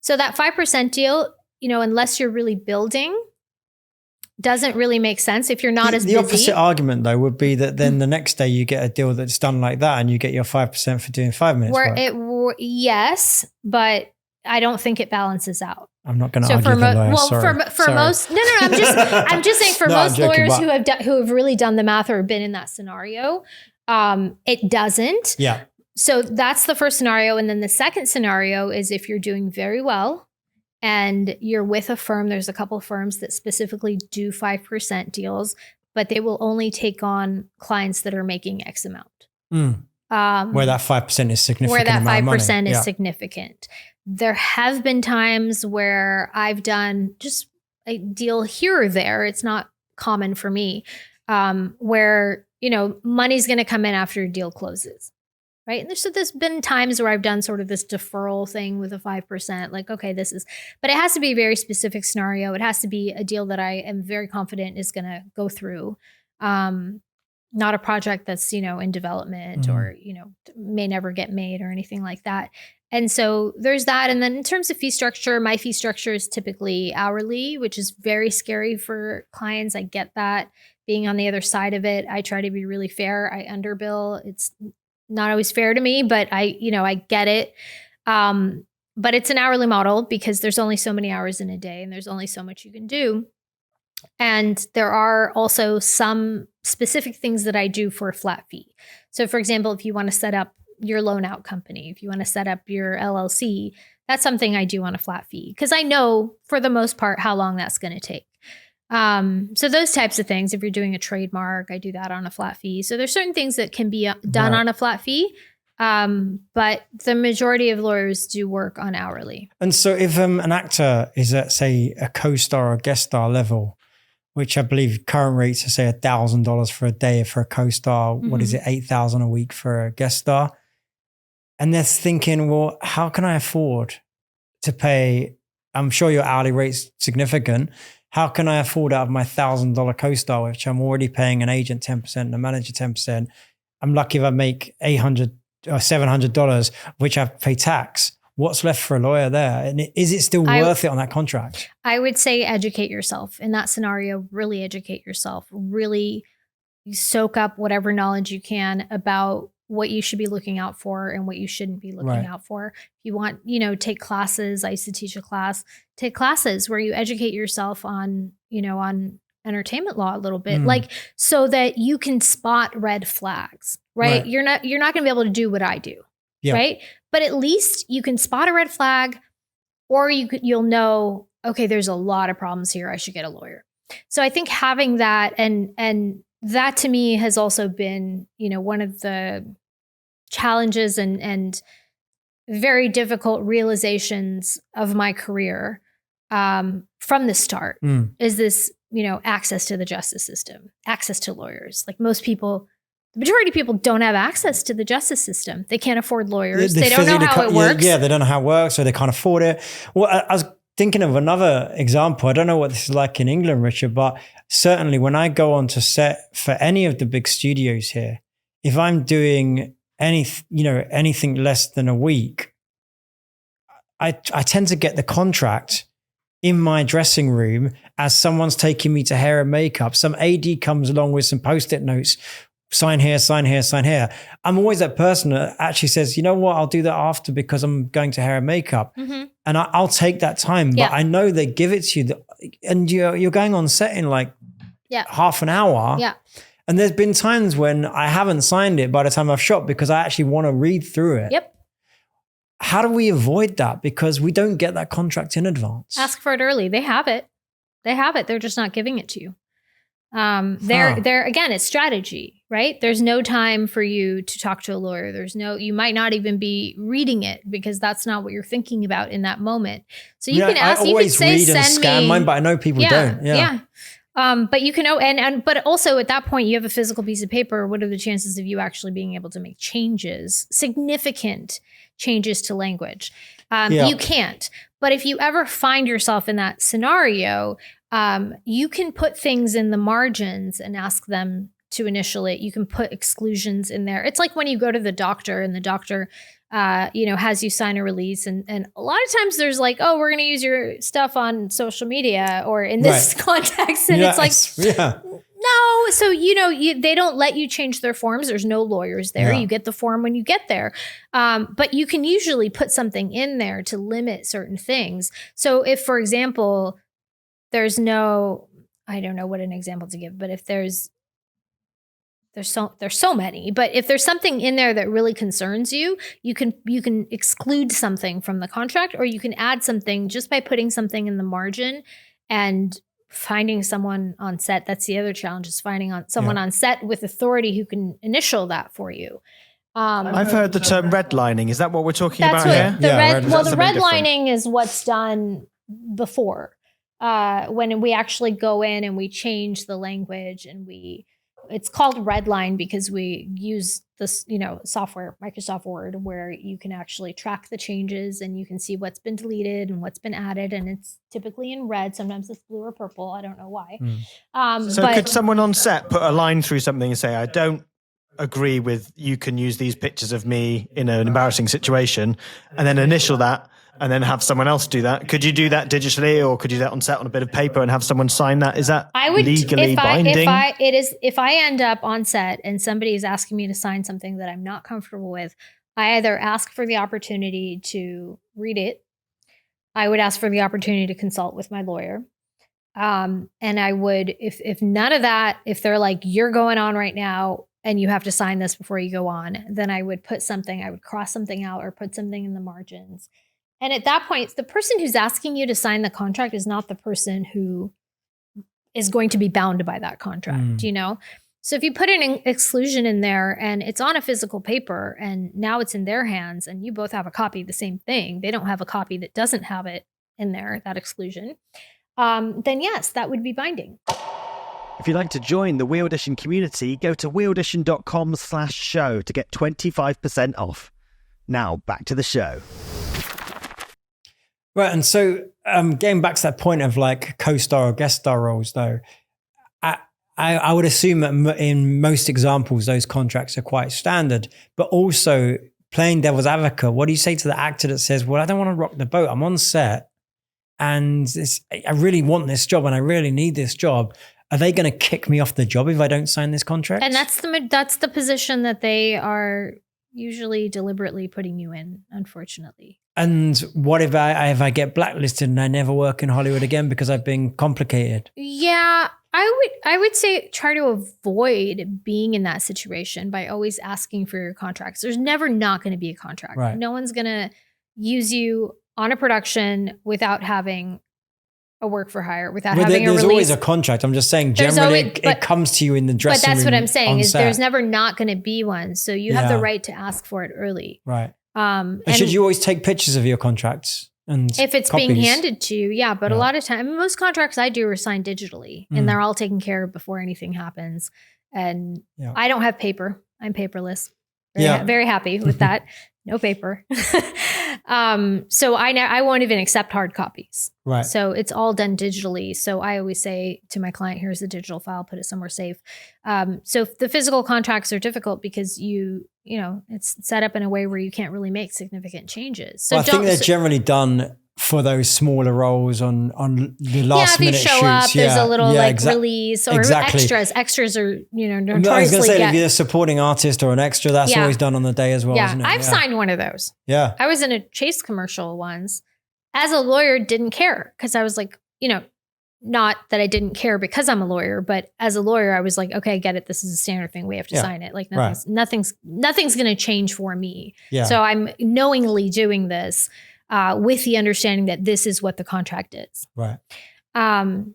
So that 5% deal, unless you're really building, doesn't really make sense if you're not as busy. The opposite argument, though, would be that then the next day you get a deal that's done like that and you get your 5% for doing 5 minutes work. Yes, but I don't think it balances out. I'm not going to argue the lawyer. Well, for most, no. I'm just saying for most lawyers who have really done the math or been in that scenario, it doesn't. Yeah. So that's the first scenario, and then the second scenario is if you're doing very well and you're with a firm. There's a couple of firms that specifically do 5% deals, but they will only take on clients that are making X amount. Where that 5% is significant. Where that 5% is significant. There have been times where I've done just a deal here or there. It's not common for me, where, money's going to come in after a deal closes. Right. And there's been times where I've done sort of this deferral thing with a 5%, like, okay, but it has to be a very specific scenario. It has to be a deal that I am very confident is going to go through. Not a project that's, in development or, may never get made or anything like that. And so there's that. And then in terms of fee structure, my fee structure is typically hourly, which is very scary for clients. I get that. Being on the other side of it, I try to be really fair. I underbill. It's not always fair to me, but I get it. But it's an hourly model because there's only so many hours in a day and there's only so much you can do. And there are also some specific things that I do for a flat fee. So for example, if you want to set up your loan out company, if you want to set up your LLC, that's something I do on a flat fee because I know for the most part how long that's going to take. So those types of things, if you're doing a trademark, I do that on a flat fee. So there's certain things that can be done on a flat fee. But the majority of lawyers do work on hourly. And so if an actor is at, say, a co-star or guest star level, which I believe current rates are, say, $1,000 for a day for a co-star, what is it, $8,000 a week for a guest star? And they're thinking, well, how can I afford to pay? I'm sure your hourly rate's significant. How can I afford out of my $1,000 co-star, which I'm already paying an agent 10% and a manager 10%? I'm lucky if I make $800 or $700, which I pay tax. What's left for a lawyer there? And is it still worth it on that contract? I would say educate yourself in that scenario. Really educate yourself. Really soak up whatever knowledge you can about what you should be looking out for and what you shouldn't be looking out for. If you want, take classes. I used to teach a class. Take classes where you educate yourself on, on entertainment law a little bit, like so that you can spot red flags, right? You're not going to be able to do what I do, right? But at least you can spot a red flag, or you'll know, okay, there's a lot of problems here. I should get a lawyer. So I think having that and that to me has also been, one of the challenges and very difficult realizations of my career from the start is this, access to the justice system, access to lawyers. Like most people, the majority of people don't have access to the justice system. They can't afford lawyers. They don't know how it works. Yeah, they don't know how it works, or they can't afford it. Well, I was thinking of another example. I don't know what this is like in England, Richard, but certainly when I go on to set for any of the big studios here, if I'm doing anything less than a week, I tend to get the contract in my dressing room as someone's taking me to hair and makeup. Some AD comes along with some Post-it notes, sign here, sign here, sign here. I'm always that person that actually says, you know what, I'll do that after because I'm going to hair and makeup. And I'll take that time, but I know they give it to you. And you're going on set in like half an hour. Yeah. And there's been times when I haven't signed it by the time I've shot because I actually want to read through it. Yep. How do we avoid that? Because we don't get that contract in advance. Ask for it early. They have it. They're just not giving it to you. They're again, it's strategy, right? There's no time for you to talk to a lawyer. You might not even be reading it because that's not what you're thinking about in that moment. So you can ask, you can say, read and scan mine, but I know people don't. Yeah. But you can, but also at that point you have a physical piece of paper. What are the chances of you actually being able to make significant changes to language? You can't. But if you ever find yourself in that scenario, you can put things in the margins and ask them to initial it. You can put exclusions in there. It's like when you go to the doctor and the doctor, has you sign a release. And a lot of times there's like, oh, we're going to use your stuff on social media or in this context. And it's like, no. So, they don't let you change their forms. There's no lawyers there. You get the form when you get there. But you can usually put something in there to limit certain things. So if, for example, I don't know what an example to give, but if there's so many, but if there's something in there that really concerns you, you can exclude something from the contract, or you can add something just by putting something in the margin and finding someone on set. That's the other challenge, is finding someone on set with authority who can initial that for you. I've heard the term redlining. Is that what we're talking about here? The redlining is what's done before. When we actually go in and we change the language and it's called redline because we use this, software, Microsoft Word, where you can actually track the changes and you can see what's been deleted and what's been added. And it's typically in red. Sometimes it's blue or purple. I don't know why. Could someone on set put a line through something and say, I don't agree with, you can use these pictures of me in an embarrassing situation, and then initial that, and then have someone else do that? Could you do that digitally, or could you do that on set on a bit of paper and have someone sign that? Is that legally binding? If I end up on set and somebody is asking me to sign something that I'm not comfortable with, I either ask for the opportunity to read it. I would ask for the opportunity to consult with my lawyer. And I would, if none of that, if they're like, you're going on right now and you have to sign this before you go on, then I would cross something out or put something in the margins. And at that point, the person who's asking you to sign the contract is not the person who is going to be bound by that contract, So if you put an exclusion in there and it's on a physical paper and now it's in their hands and you both have a copy of the same thing, they don't have a copy that doesn't have it in there, that exclusion, then yes, that would be binding. If you'd like to join the We Audition community, go to weaudition.com/show to get 25% off. Now back to the show. Right, and so getting back to that point of like co-star or guest star roles, though, I would assume that in most examples those contracts are quite standard. But also, playing devil's advocate, what do you say to the actor that says, "Well, I don't want to rock the boat. I'm on set, and I really want this job, and I really need this job. Are they going to kick me off the job if I don't sign this contract?" And that's the position that they are usually deliberately putting you in, unfortunately. And what if I get blacklisted and I never work in Hollywood again because I've been complicated? Yeah, I would say try to avoid being in that situation by always asking for your contracts. There's never not going to be a contract. Right. No one's going to use you on a production without having a work for hire, without having a release. There's always a contract. I'm just saying generally it comes to you in the dressing room. But that's what I'm saying is set. There's never not going to be one. So you have the right to ask for it early. Right. And should you always take pictures of your contracts? And if it's copies? being handed to you, yeah. But a lot of time, most contracts I do are signed digitally and they're all taken care of before anything happens. And I don't have paper. I'm paperless. Very happy with that. No paper. So I won't even accept hard copies. Right. So it's all done digitally. So I always say to my client, here's the digital file, put it somewhere safe. So the physical contracts are difficult because it's set up in a way where you can't really make significant changes. So I think they're generally done for those smaller roles on the last minute shoots. If you show up, there's a little release or extras. Extras are, notoriously I was going to say, if you're a supporting artist or an extra, that's always done on the day as well, isn't it? I've signed one of those. Yeah. I was in a Chase commercial once. As a lawyer, didn't care because I was like, not that I didn't care because I'm a lawyer, but as a lawyer, I was like, okay, I get it. This is a standard thing. We have to sign it. Like nothing's going to change for me. Yeah. So I'm knowingly doing this with the understanding that this is what the contract is. Right. And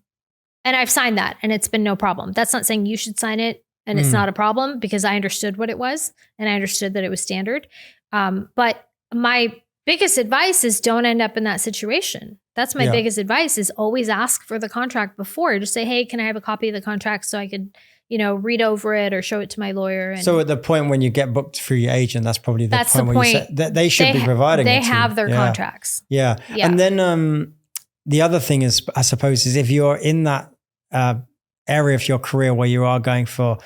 I've signed that and it's been no problem. That's not saying you should sign it and it's not a problem because I understood what it was and I understood that it was standard. But my biggest advice is don't end up in that situation. That's my biggest advice is always ask for the contract before. Just say, hey, can I have a copy of the contract so I could, read over it or show it to my lawyer. And so at the point when you get booked through your agent, that's probably the point where you say that they should be providing They it to have you. their contracts. Yeah. And then the other thing is, I suppose, is if you're in that area of your career where you are going for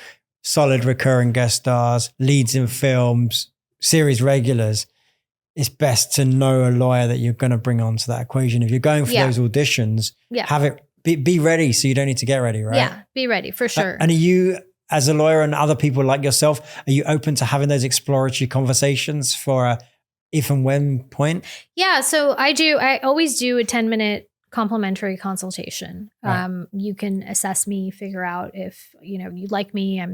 solid recurring guest stars, leads in films, series regulars, it's best to know a lawyer that you're going to bring onto that equation. If you're going for those auditions, have it be ready so you don't need to get ready, right? Yeah, be ready for sure. And are you, as a lawyer and other people like yourself, are you open to having those exploratory conversations for a if and when point? Yeah, so I always do a 10-minute complimentary consultation. Right. You can assess me, figure out if, you like me,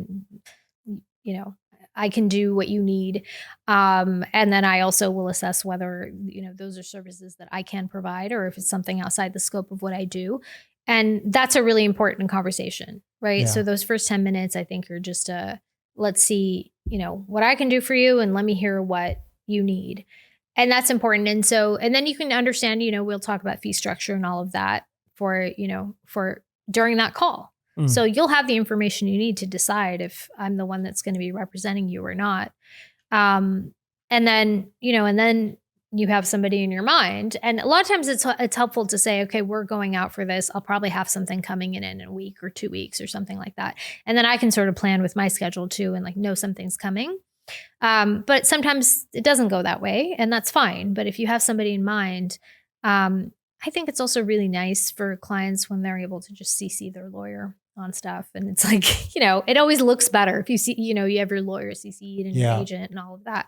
I can do what you need. And then I also will assess whether, those are services that I can provide or if it's something outside the scope of what I do. And that's a really important conversation, right? Yeah. So those first 10 minutes, I think are just let's see, what I can do for you and let me hear what you need. And that's important. And then you can understand, we'll talk about fee structure and all of that for during that call. So you'll have the information you need to decide if I'm the one that's going to be representing you or not. And then you have somebody in your mind. And a lot of times it's helpful to say, okay, we're going out for this. I'll probably have something coming in a week or 2 weeks or something like that. And then I can sort of plan with my schedule too and know something's coming. But sometimes it doesn't go that way and that's fine. But if you have somebody in mind, I think it's also really nice for clients when they're able to just CC their lawyer on stuff. And it's it always looks better if you see, you have your lawyer CC'd and your agent and all of that.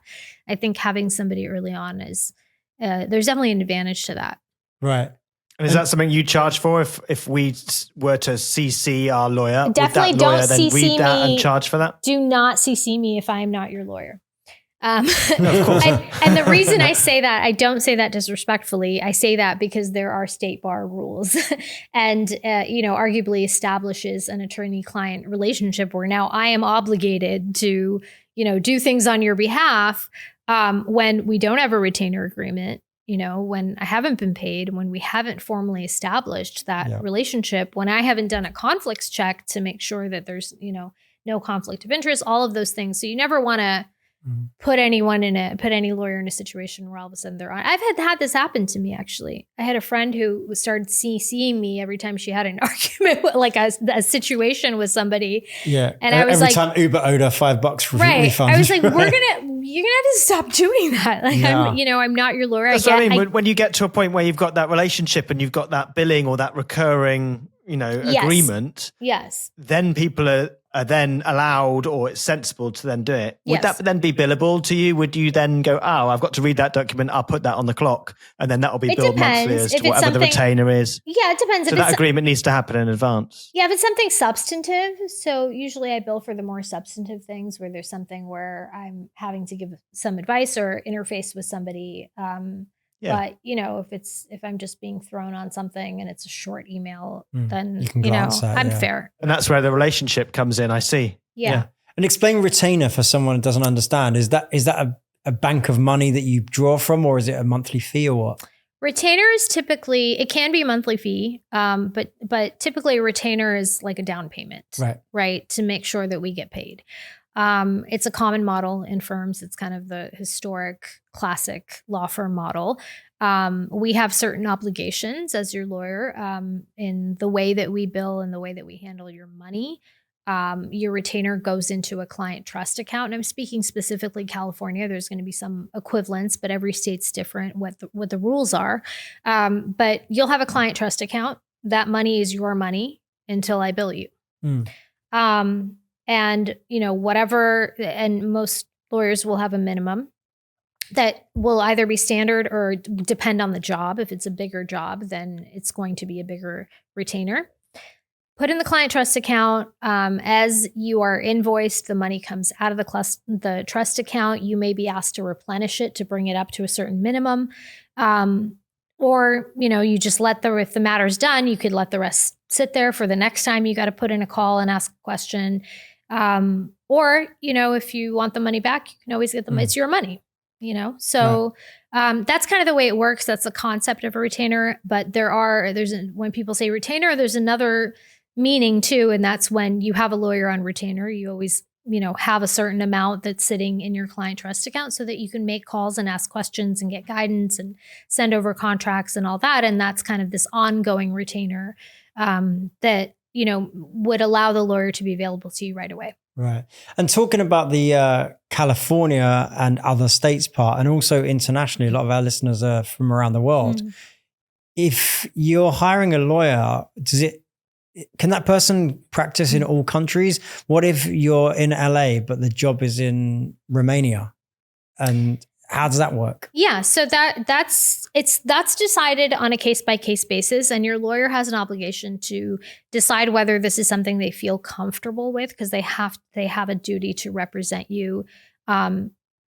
I think having somebody early on is, there's definitely an advantage to that. Right. And is that something you charge for if we were to CC our lawyer? Definitely would that lawyer don't then CC read that me. And charge for that? Do not CC me if I am not your lawyer. Of course. And the reason I say that, I don't say that disrespectfully. I say that because there are state bar rules and, arguably establishes an attorney-client relationship where now I am obligated to, do things on your behalf when we don't have a retainer agreement, when I haven't been paid, when we haven't formally established that relationship, when I haven't done a conflicts check to make sure that there's, no conflict of interest, all of those things. So you never want to put any lawyer in a situation where all of a sudden they're on. I've had this happen to me, actually. I had a friend who started CCing me every time she had an argument, like a situation with somebody. Yeah. And I was every time Uber owed her $5 for refund. I was like, you're gonna have to stop doing that. Like, I'm not your lawyer. That's what I mean. When you get to a point where you've got that relationship and you've got that billing or that recurring Yes. agreement, Yes. then people are then allowed, or it's sensible to then do it. Would Yes. that then be billable to you? Would you then go, oh, I've got to read that document, I'll put that on the clock, and then that'll be It billed monthly depends. as If to it's whatever the something- retainer is? Yeah, it depends. So If that it's, agreement needs to happen in advance. yeah, if it's something substantive, so usually I bill for the more substantive things where there's something where I'm having to give some advice or interface with somebody. Yeah. But if I'm just being thrown on something and it's a short email, then You can glance at it, I'm yeah. fair. And that's where the relationship comes in, I see. Yeah. And explain retainer for someone who doesn't understand. Is that a bank of money that you draw from, or is it a monthly fee, or what? Retainer is typically, it can be a monthly fee, but typically a retainer is like a down payment, right? To make sure that we get paid. It's a common model in firms. It's kind of the historic, classic law firm model. We have certain obligations as your lawyer in the way that we bill and the way that we handle your money. Your retainer goes into a client trust account. And I'm speaking specifically California. There's going to be some equivalents, but every state's different what the rules are. But you'll have a client trust account. That money is your money until I bill you. And whatever, and most lawyers will have a minimum that will either be standard or depend on the job. If it's a bigger job, then it's going to be a bigger retainer. Put in the client trust account. As you are invoiced, the money comes out of the trust account. You may be asked to replenish it to bring it up to a certain minimum. Or, you just if the matter's done, you could let the rest sit there for the next time you got to put in a call and ask a question. Or, if you want the money back, you can always get them. It's your money, So that's kind of the way it works. That's the concept of a retainer. But when people say retainer, there's another meaning too. And that's when you have a lawyer on retainer, you always, have a certain amount that's sitting in your client trust account so that you can make calls and ask questions and get guidance and send over contracts and all that. And that's kind of this ongoing retainer that, would allow the lawyer to be available to you right away. Right. And talking about the California and other states part, and also internationally, a lot of our listeners are from around the world. If you're hiring a lawyer, can that person practice in all countries? What if you're in LA, but the job is in Romania? And how does that work? Yeah, so that's decided on a case-by-case basis, and your lawyer has an obligation to decide whether this is something they feel comfortable with, because they have a duty to represent you in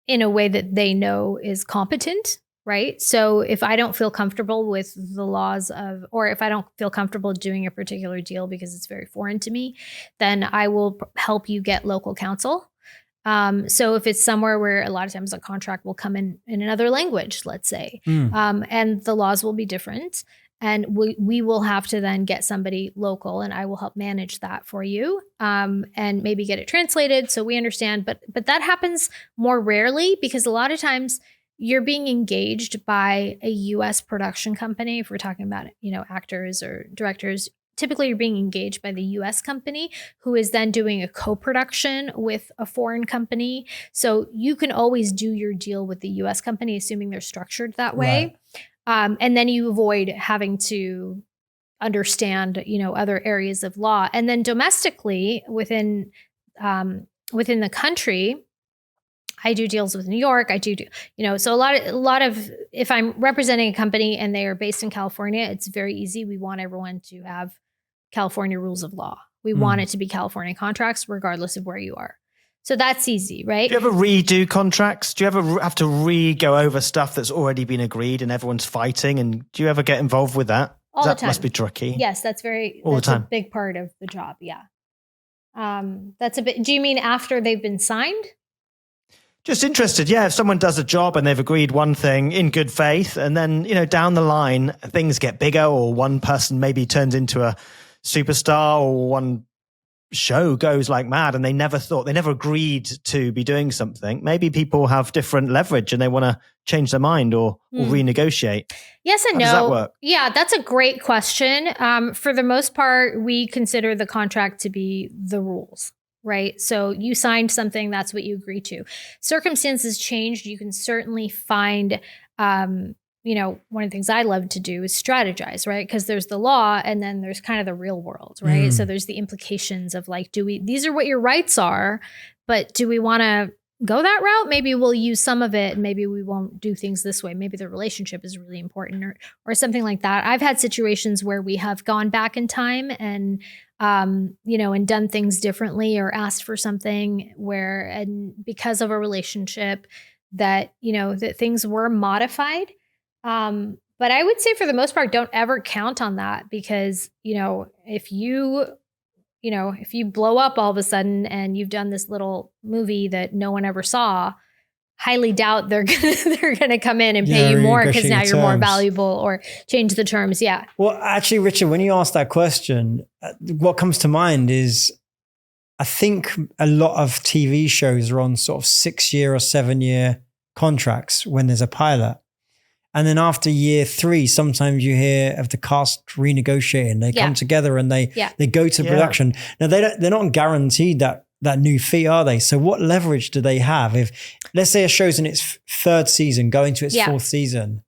a way that they know is competent. Right. So if I don't feel comfortable with the laws or if I don't feel comfortable doing a particular deal because it's very foreign to me, then I will help you get local counsel. So if it's somewhere where a lot of times a contract will come in another language, let's say, and the laws will be different, and we will have to then get somebody local, and I will help manage that for you, and maybe get it translated so we understand. But that happens more rarely because a lot of times you're being engaged by a U.S. production company. If we're talking about, actors or directors, typically you're being engaged by the U.S. company who is then doing a co-production with a foreign company. So you can always do your deal with the U.S. company, assuming they're structured that way. Right. And then you avoid having to understand, other areas of law. And then domestically within the country, I do deals with New York. I do, so a lot of, if I'm representing a company and they are based in California, it's very easy. We want everyone to have California rules of law. We want it to be California contracts, regardless of where you are. So that's easy, right? Do you ever redo contracts? Do you ever have to go over stuff that's already been agreed and everyone's fighting? And do you ever get involved with that? All the time. That must be tricky. Yes, that's a big part of the job. Yeah. Do you mean after they've been signed? Just interested. Yeah. If someone does a job and they've agreed one thing in good faith, and then, down the line, things get bigger, or one person maybe turns into a superstar, or one show goes like mad and they never agreed to be doing something. Maybe people have different leverage and they want to change their mind or renegotiate. Yes and no. How does that work? Yeah, that's a great question. For the most part, we consider the contract to be the rules, right? So you signed something, that's what you agree to. Circumstances changed. You can certainly find one of the things I love to do is strategize, right? Because there's the law and then there's kind of the real world, right? So there's the implications of like, these are what your rights are, but do we want to go that route? Maybe we'll use some of it and maybe we won't do things this way. Maybe the relationship is really important or something like that. I've had situations where we have gone back in time and, and done things differently or asked for something and because of a relationship that, that things were modified. But I would say for the most part, don't ever count on that because, if you blow up all of a sudden and you've done this little movie that no one ever saw, highly doubt they're gonna come in and pay you more because now you're more valuable or change the terms. Yeah. Well, actually, Richard, when you ask that question, what comes to mind is I think a lot of TV shows are on sort of 6-year or 7-year contracts when there's a pilot. And then after year 3, sometimes you hear of the cast renegotiating. They come together and they go to production. Now they're not guaranteed that new fee, are they? So what leverage do they have if, let's say, a show's in its 3rd season, going to its 4th season?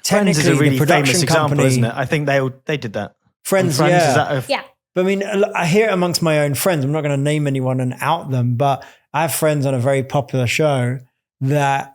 Friends is a really famous example, isn't it? I think they did that. Friends, But I mean, I hear it amongst my own friends. I'm not going to name anyone and out them, but I have friends on a very popular show that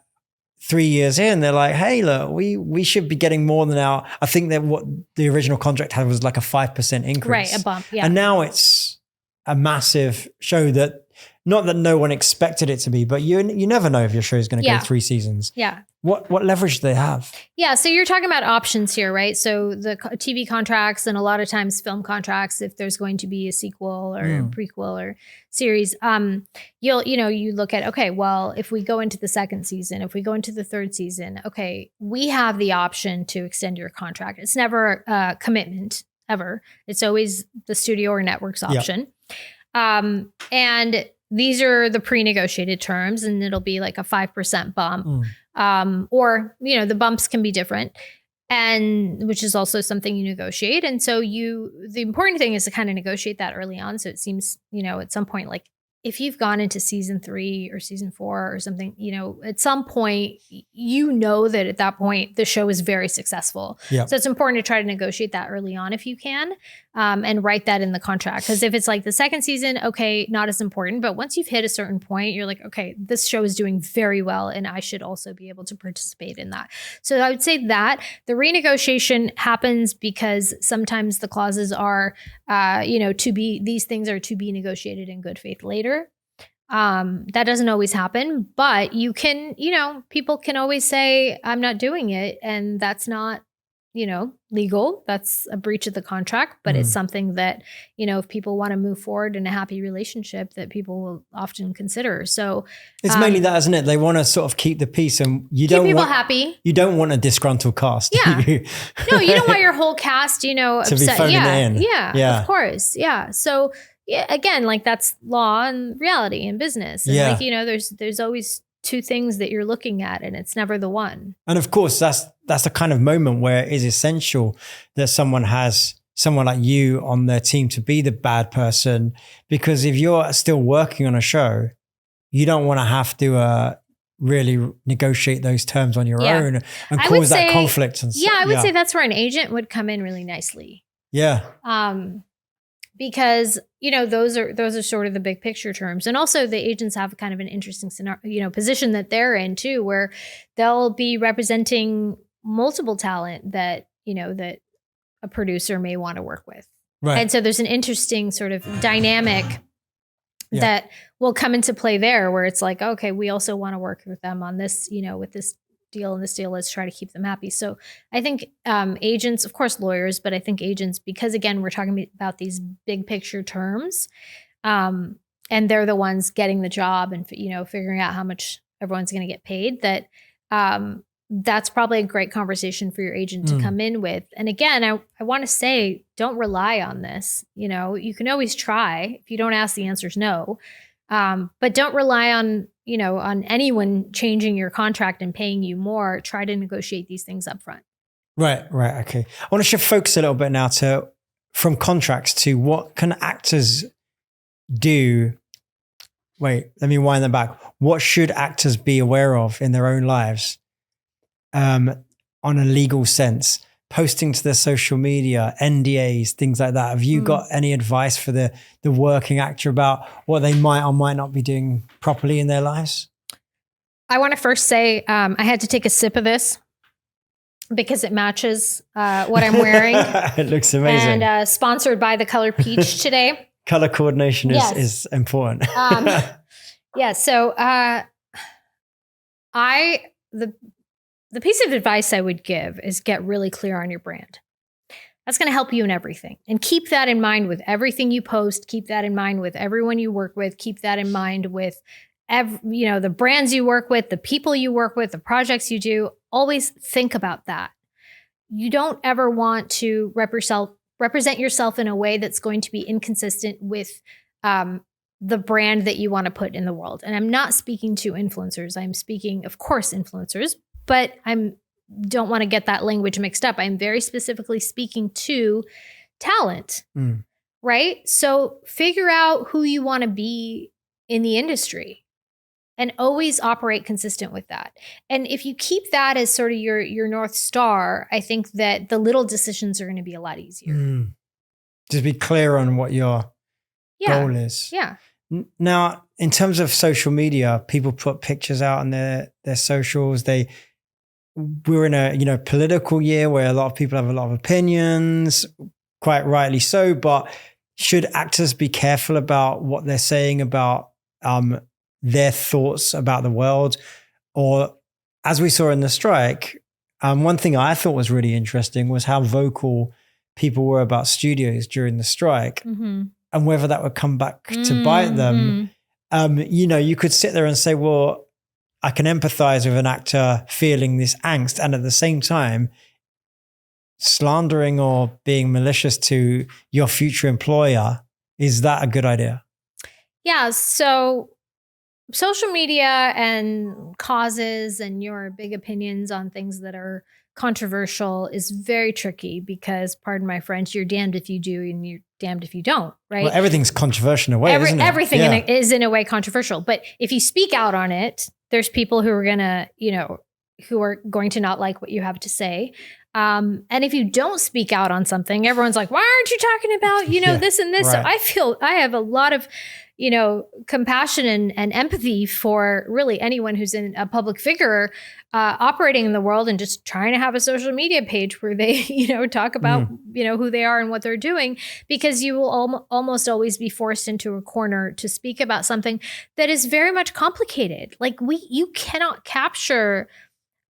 3 years in, they're like, hey, look, we should be getting more than I think that what the original contract had was like a 5% increase. Right, a bump, yeah. And now it's a massive show that, not that no one expected it to be, but you never know if your show is going to go 3 seasons. Yeah. What leverage do they have? Yeah, so you're talking about options here, right? So the TV contracts and a lot of times film contracts, if there's going to be a sequel or a prequel or series, you look at, okay, well, if we go into the 2nd season, if we go into the 3rd season, okay, we have the option to extend your contract. It's never a commitment ever. It's always the studio or network's option. And these are the pre-negotiated terms, and it'll be like a 5% bump. Or, the bumps can be different, and which is also something you negotiate. And so the important thing is to kind of negotiate that early on. So it seems, at some point, like if you've gone into season 3 or season 4 or something, at some point, that at that point, the show is very successful. Yeah. So it's important to try to negotiate that early on if you can, and write that in the contract. Because if it's like the 2nd season, okay, not as important. But once you've hit a certain point, you're like, okay, this show is doing very well and I should also be able to participate in that. So I would say that the renegotiation happens because sometimes the clauses are, these things are to be negotiated in good faith later. That doesn't always happen, but you can, people can always say, I'm not doing it. And that's not, legal. That's a breach of the contract, but it's something that, if people want to move forward in a happy relationship, that people will often consider. So it's mainly that, isn't it? They want to sort of keep the peace, and you don't keep people want happy. You don't want a disgruntled cast. Yeah. No, you don't want your whole cast, upset. To be phoning it in. Yeah. Of course. Yeah. So again, like that's law and reality in business. And there's always 2 things that you're looking at, and it's never the one. And of course, that's the kind of moment where it is essential that someone has someone like you on their team to be the bad person, because if you're still working on a show, you don't want to have to really negotiate those terms on your own and cause that conflict. I would say that's where an agent would come in really nicely. Yeah. Because, those are sort of the big picture terms. And also the agents have kind of an interesting scenario, position that they're in too, where they'll be representing multiple talent that, that a producer may want to work with. Right. And so there's an interesting sort of dynamic that will come into play there, where it's like, okay, we also want to work with them on this, with this deal and this deal, let's try to keep them happy. So I think agents, of course, lawyers, but I think agents, because again, we're talking about these big picture terms, and they're the ones getting the job and, figuring out how much everyone's going to get paid, that's probably a great conversation for your agent to come in with. And again, I want to say, don't rely on this. You can always try. If you don't ask, the answer's no. But don't rely on, on anyone changing your contract and paying you more. Try to negotiate these things up front. Right. Okay. I want to shift focus a little bit now from contracts to what can actors do. Wait, let me wind that back. What should actors be aware of in their own lives on a legal sense, posting to their social media, NDAs, things like that. Have you got any advice for the working actor about what they might or might not be doing properly in their lives? I want to first say I had to take a sip of this because it matches what I'm wearing. It looks amazing. And sponsored by the color peach today. Color coordination is important. Yeah. So the piece of advice I would give is get really clear on your brand. That's going to help you in everything. And keep that in mind with everything you post. Keep that in mind with everyone you work with. Keep that in mind with the brands you work with, the people you work with, the projects you do. Always think about that. You don't ever want to represent yourself in a way that's going to be inconsistent with the brand that you want to put in the world. And I'm not speaking to influencers. I'm speaking, of course, influencers, but don't want to get that language mixed up. I'm very specifically speaking to talent, right? So figure out who you want to be in the industry and always operate consistent with that. And if you keep that as sort of your North Star, I think that the little decisions are going to be a lot easier. Just be clear on what your goal is. Yeah. Now, in terms of social media, people put pictures out on their socials. We're in a political year where a lot of people have a lot of opinions, quite rightly so. But should actors be careful about what they're saying about their thoughts about the world? Or as we saw in the strike, one thing I thought was really interesting was how vocal people were about studios during the strike, and whether that would come back to bite them. You could sit there and say, well, I can empathize with an actor feeling this angst, and at the same time, slandering or being malicious to your future employer, is that a good idea? Yeah. So social media and causes and your big opinions on things that are controversial is very tricky because, pardon my French, you're damned if you do and you're damned if you don't, right? Well, everything's controversial in a way, isn't it? Everything is in a way controversial. But if you speak out on it, there's people who are going to not like what you have to say. And if you don't speak out on something, everyone's like, why aren't you talking about, this and this? Right. So I feel I have a lot of, compassion and empathy for really anyone who's in a public figure operating in the world and just trying to have a social media page where they, talk about, who they are and what they're doing, because you will almost always be forced into a corner to speak about something that is very much complicated. Like you cannot capture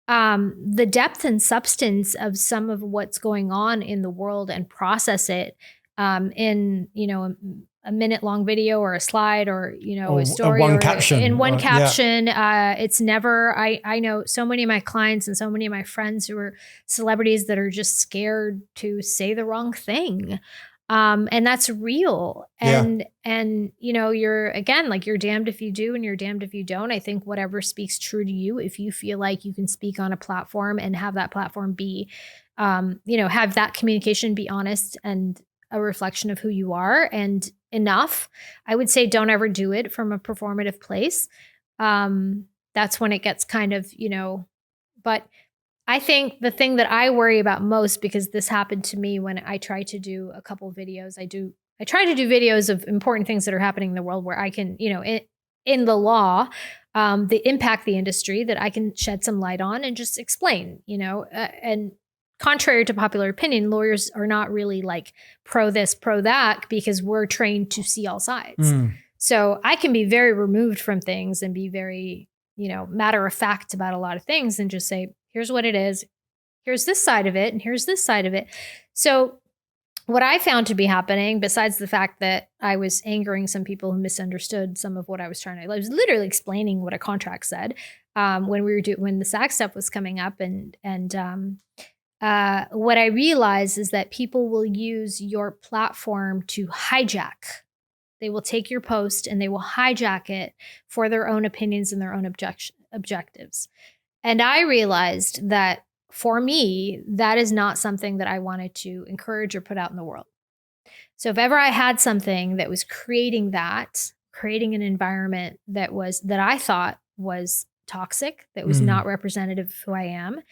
the depth and substance of some of what's going on in the world and process it in, a minute-long video or a slide or, a story one caption. In one caption. It's never, I know so many of my clients and so many of my friends who are celebrities that are just scared to say the wrong thing. And that's real. And you're damned if you do and you're damned if you don't. I think whatever speaks true to you, if you feel like you can speak on a platform and have that platform be, have that communication be honest and a reflection of who you are and enough, I would say don't ever do it from a performative place. That's when it gets kind of, but I think the thing that I worry about most, because this happened to me when I try to do a couple videos, I try to do videos of important things that are happening in the world where I can, in the law, that impact the industry that I can shed some light on and just explain, and contrary to popular opinion, lawyers are not really like pro this, pro that, because we're trained to see all sides. So I can be very removed from things and be very, matter of fact about a lot of things and just say, here's what it is. Here's this side of it. And here's this side of it. So what I found to be happening, besides the fact that I was angering some people who misunderstood some of what I was I was literally explaining what a contract said when the SAG stuff was coming up. What I realized is that people will use your platform to hijack. They will take your post and they will hijack it for their own opinions and their own objectives. And I realized that for me, that is not something that I wanted to encourage or put out in the world. So if ever I had something that was creating an environment that I thought was toxic, that was not representative of who I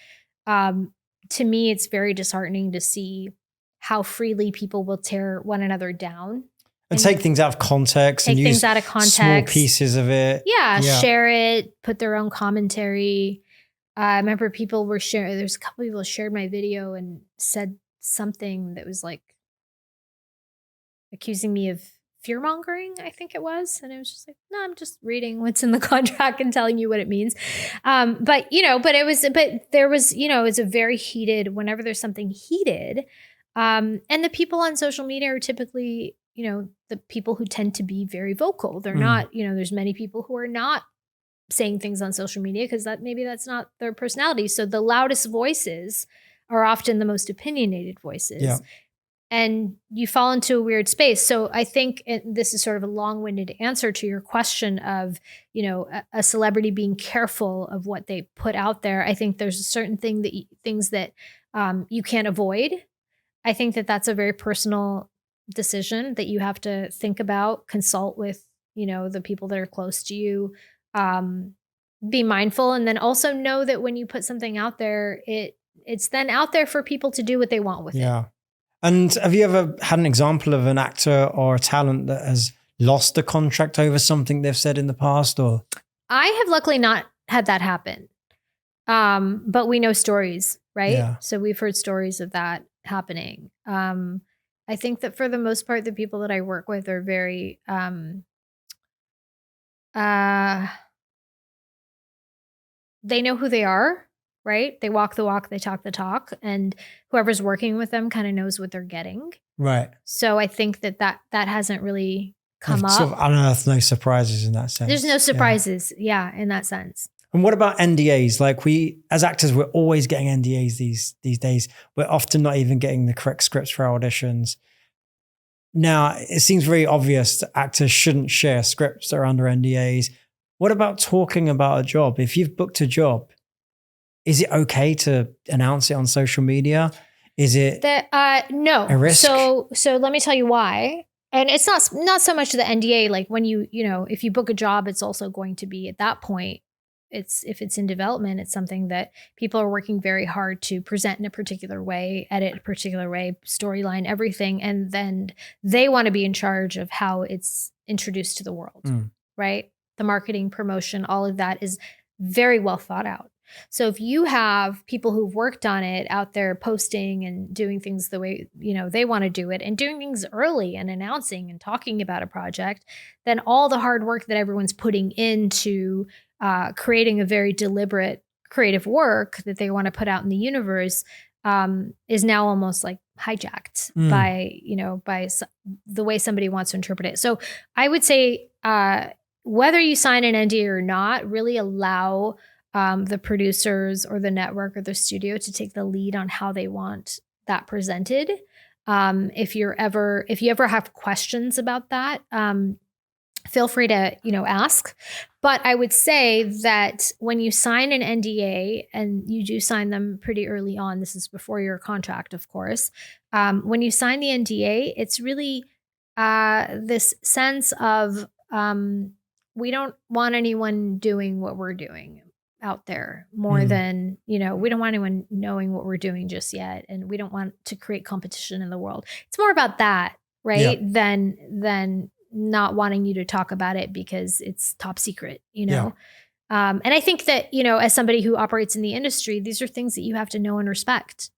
am, to me, it's very disheartening to see how freely people will tear one another down. And take things out of context. Take and things use out of context. Small pieces of it. Yeah, share it, put their own commentary. I remember people were sharing, there's a couple people shared my video and said something that was like accusing me of fear mongering, I think it was. And I was just like, no, I'm just reading what's in the contract and telling you what it means. But there was, it's a very heated, whenever there's something heated. And the people on social media are typically, the people who tend to be very vocal. They're not, there's many people who are not saying things on social media because maybe that's not their personality. So the loudest voices are often the most opinionated voices. Yeah. And you fall into a weird space. So I think this is sort of a long-winded answer to your question of, a celebrity being careful of what they put out there. I think there's a certain things that you can't avoid. I think that that's a very personal decision that you have to think about, consult with, the people that are close to you, be mindful. And then also know that when you put something out there, it's then out there for people to do what they want with it. Yeah. And have you ever had an example of an actor or a talent that has lost a contract over something they've said in the past? Or I have luckily not had that happen. But we know stories, right? Yeah. So we've heard stories of that happening. I think that for the most part, the people that I work with are very, they know who they are, right? They walk the walk, they talk the talk, and whoever's working with them kind of knows what they're getting. Right. So I think that hasn't really come up. Sort of unearthed no surprises in that sense. There's no surprises, in that sense. And what about NDAs? Like we, as actors, we're always getting NDAs these days. We're often not even getting the correct scripts for our auditions. Now, it seems very obvious that actors shouldn't share scripts that are under NDAs. What about talking about a job? If you've booked a job, is it okay to announce it on social media? Is it no a risk? So let me tell you why. And it's not so much the NDA. Like when if you book a job, it's also going to be at that point. If it's in development, it's something that people are working very hard to present in a particular way, edit a particular way, storyline, everything. And then they want to be in charge of how it's introduced to the world, right? The marketing, promotion, all of that is very well thought out. So if you have people who've worked on it out there posting and doing things the way, they want to do it and doing things early and announcing and talking about a project, then all the hard work that everyone's putting into creating a very deliberate creative work that they want to put out in the universe is now almost like hijacked by the way somebody wants to interpret it. So I would say whether you sign an NDA or not, really allow the producers or the network or the studio to take the lead on how they want that presented. If you ever have questions about that, feel free to, ask. But I would say that when you sign an NDA, and you do sign them pretty early on, this is before your contract, of course. When you sign the NDA, it's really this sense of we don't want anyone doing what we're doing out there more than, we don't want anyone knowing what we're doing just yet. And we don't want to create competition in the world. It's more about that, right? Yeah. Than not wanting you to talk about it because it's top secret, Yeah. And I think that, as somebody who operates in the industry, these are things that you have to know and respect.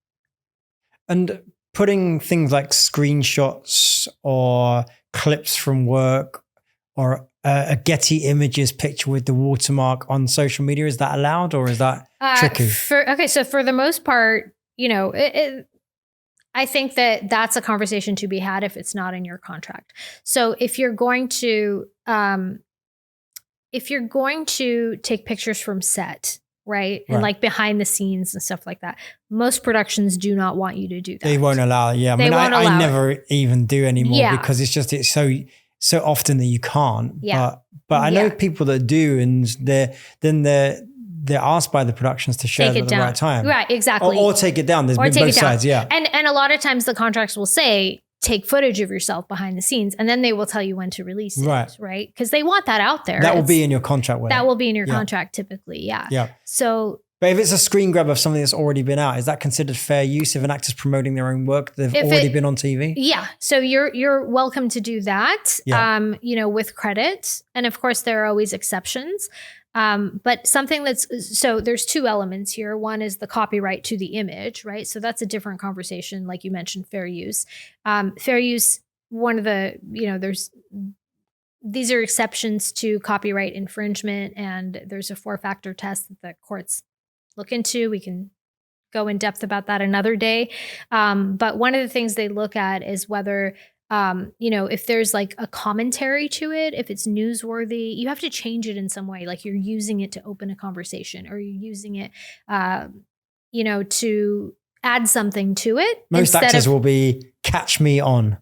And putting things like screenshots or clips from work or a Getty Images picture with the watermark on social media, is that allowed or is that tricky? So for the most part, I think that that's a conversation to be had if it's not in your contract. So if you're going to take pictures from set, right? And like behind the scenes and stuff like that, most productions do not want you to do that. They won't allow it. Yeah. I never even do anymore because it's so often that you can't. Yeah. But I know people that do, and they're asked by the productions to share it at the right time. Right, exactly. Or take it down. There's been both sides, yeah. And a lot of times the contracts will say, take footage of yourself behind the scenes, and then they will tell you when to release it, right? Because they want that out there. That will be in your contract. That will be in your contract typically, yeah. So But if it's a screen grab of something that's already been out, is that considered fair use if an actor's promoting their own work? They've already been on TV? Yeah. So you're welcome to do that, with credit. And of course, there are always exceptions. But something so there's two elements here. One is the copyright to the image, right? So that's a different conversation. Like you mentioned, fair use. Fair use, one of the, these are exceptions to copyright infringement, and there's a 4-factor test that the courts look into. We can go in depth about that another day. But one of the things they look at is whether, if there's like a commentary to it, if it's newsworthy, you have to change it in some way. Like you're using it to open a conversation, or you're using it, to add something to it. Most actors will be catch me on.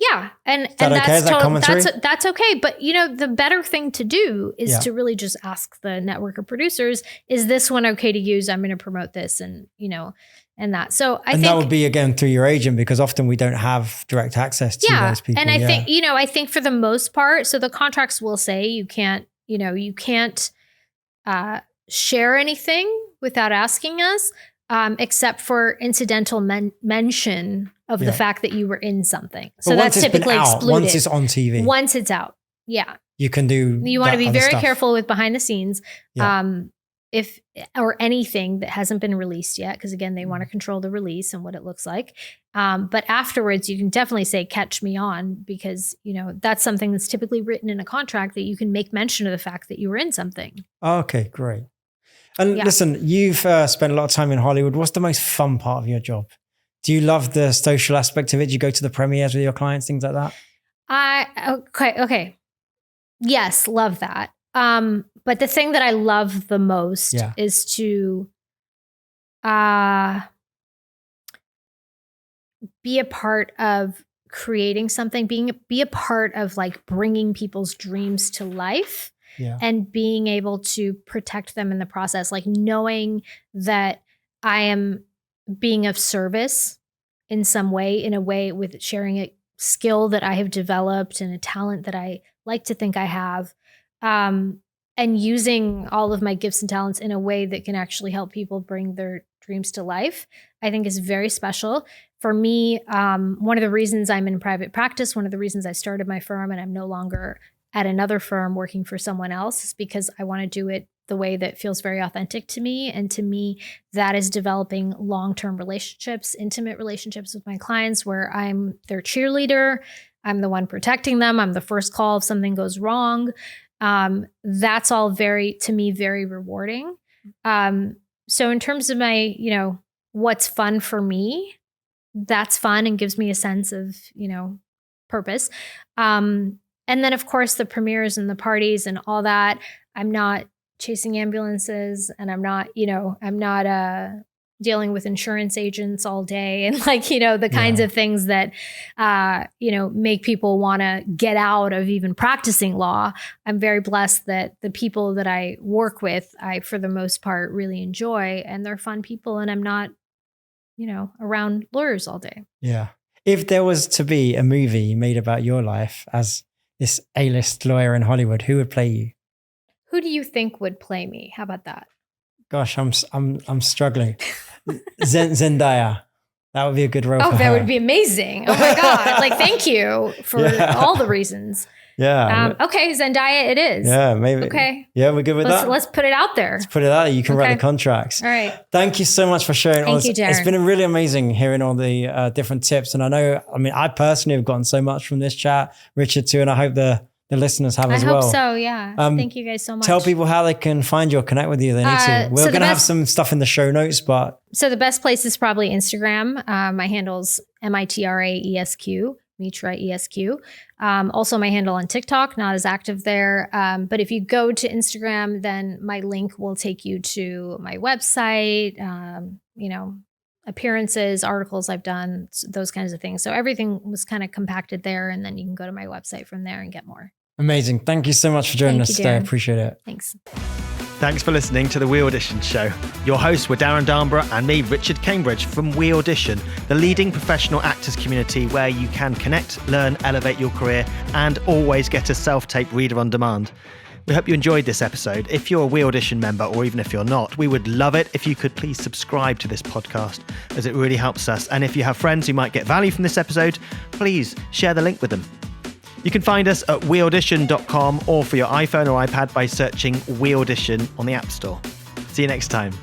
Yeah. And that's okay. But the better thing to do is to really just ask the network of producers, is this one okay to use? I'm going to promote this and that. So I think that would be again through your agent, because often we don't have direct access to those people. And I think for the most part, so the contracts will say you can't share anything without asking us, except for incidental mention of the fact that you were in something. So that's typically excluded. Once it's on TV. Once it's out. Yeah. You can do. You want to be very careful with behind the scenes. Yeah. Or anything that hasn't been released yet, because again, they want to control the release and what it looks like. But afterwards, you can definitely say, catch me on, because, that's something that's typically written in a contract, that you can make mention of the fact that you were in something. Okay, great. And listen, you've spent a lot of time in Hollywood. What's the most fun part of your job? Do you love the social aspect of it? Do you go to the premieres with your clients, things like that? Okay. Yes, love that. But the thing that I love the most is to be a part of creating something, be a part of like bringing people's dreams to life. And being able to protect them in the process, like knowing that I am being of service in some way, in a way with sharing a skill that I have developed and a talent that I like to think I have, and using all of my gifts and talents in a way that can actually help people bring their dreams to life, I think is very special. For me, one of the reasons I'm in private practice, one of the reasons I started my firm and I'm no longer at another firm working for someone else, is because I want to do it the way that feels very authentic to me. And to me, that is developing long-term relationships, intimate relationships with my clients, where I'm their cheerleader. I'm the one protecting them. I'm the first call if something goes wrong. That's all to me, very rewarding. So in terms of my, what's fun for me, that's fun and gives me a sense of, purpose. And then, of course, the premieres and the parties and all that. I'm not chasing ambulances, and I'm not dealing with insurance agents all day, and the kinds of things that, make people want to get out of even practicing law. I'm very blessed that the people that I work with, I, for the most part, really enjoy, and they're fun people, and I'm not, around lawyers all day. Yeah. If there was to be a movie made about your life as this A-list lawyer in Hollywood, who would play you? Who do you think would play me? How about that? Gosh, I'm struggling. Zendaya. That would be a good role for her. That would be amazing. Oh my God. Thank you for all the reasons. Yeah. Okay, Zendaya it is. Yeah, maybe. Okay. Yeah, we're good with that. Let's put it out there. Let's put it out there. You can write the contracts. All right. Thank you so much for sharing all this. Thank you, Darren. It's been really amazing hearing all the different tips. And I personally have gotten so much from this chat, Richard too, and I hope the listeners have as well. I hope so, yeah. Thank you guys so much. Tell people how they can find you or connect with you. They need to. We're going to have some stuff in the show notes, but. So the best place is probably Instagram. My handle's MITRAESQ, Mitra ESQ. Also my handle on TikTok, not as active there. But if you go to Instagram, then my link will take you to my website, appearances, articles I've done, those kinds of things. So everything was kind of compacted there, and then you can go to my website from there and get more. Amazing. Thank you so much for joining us today. I appreciate it. Thanks. Thanks for listening to the We Audition Show. Your hosts were Darren Darnborough and me, Richard Cambridge, from We Audition, the leading professional actors community where you can connect, learn, elevate your career, and always get a self-tape reader on demand. We hope you enjoyed this episode. If you're a We Audition member, or even if you're not, we would love it if you could please subscribe to this podcast, as it really helps us. And if you have friends who might get value from this episode, please share the link with them. You can find us at weaudition.com or for your iPhone or iPad by searching We Audition on the App Store. See you next time.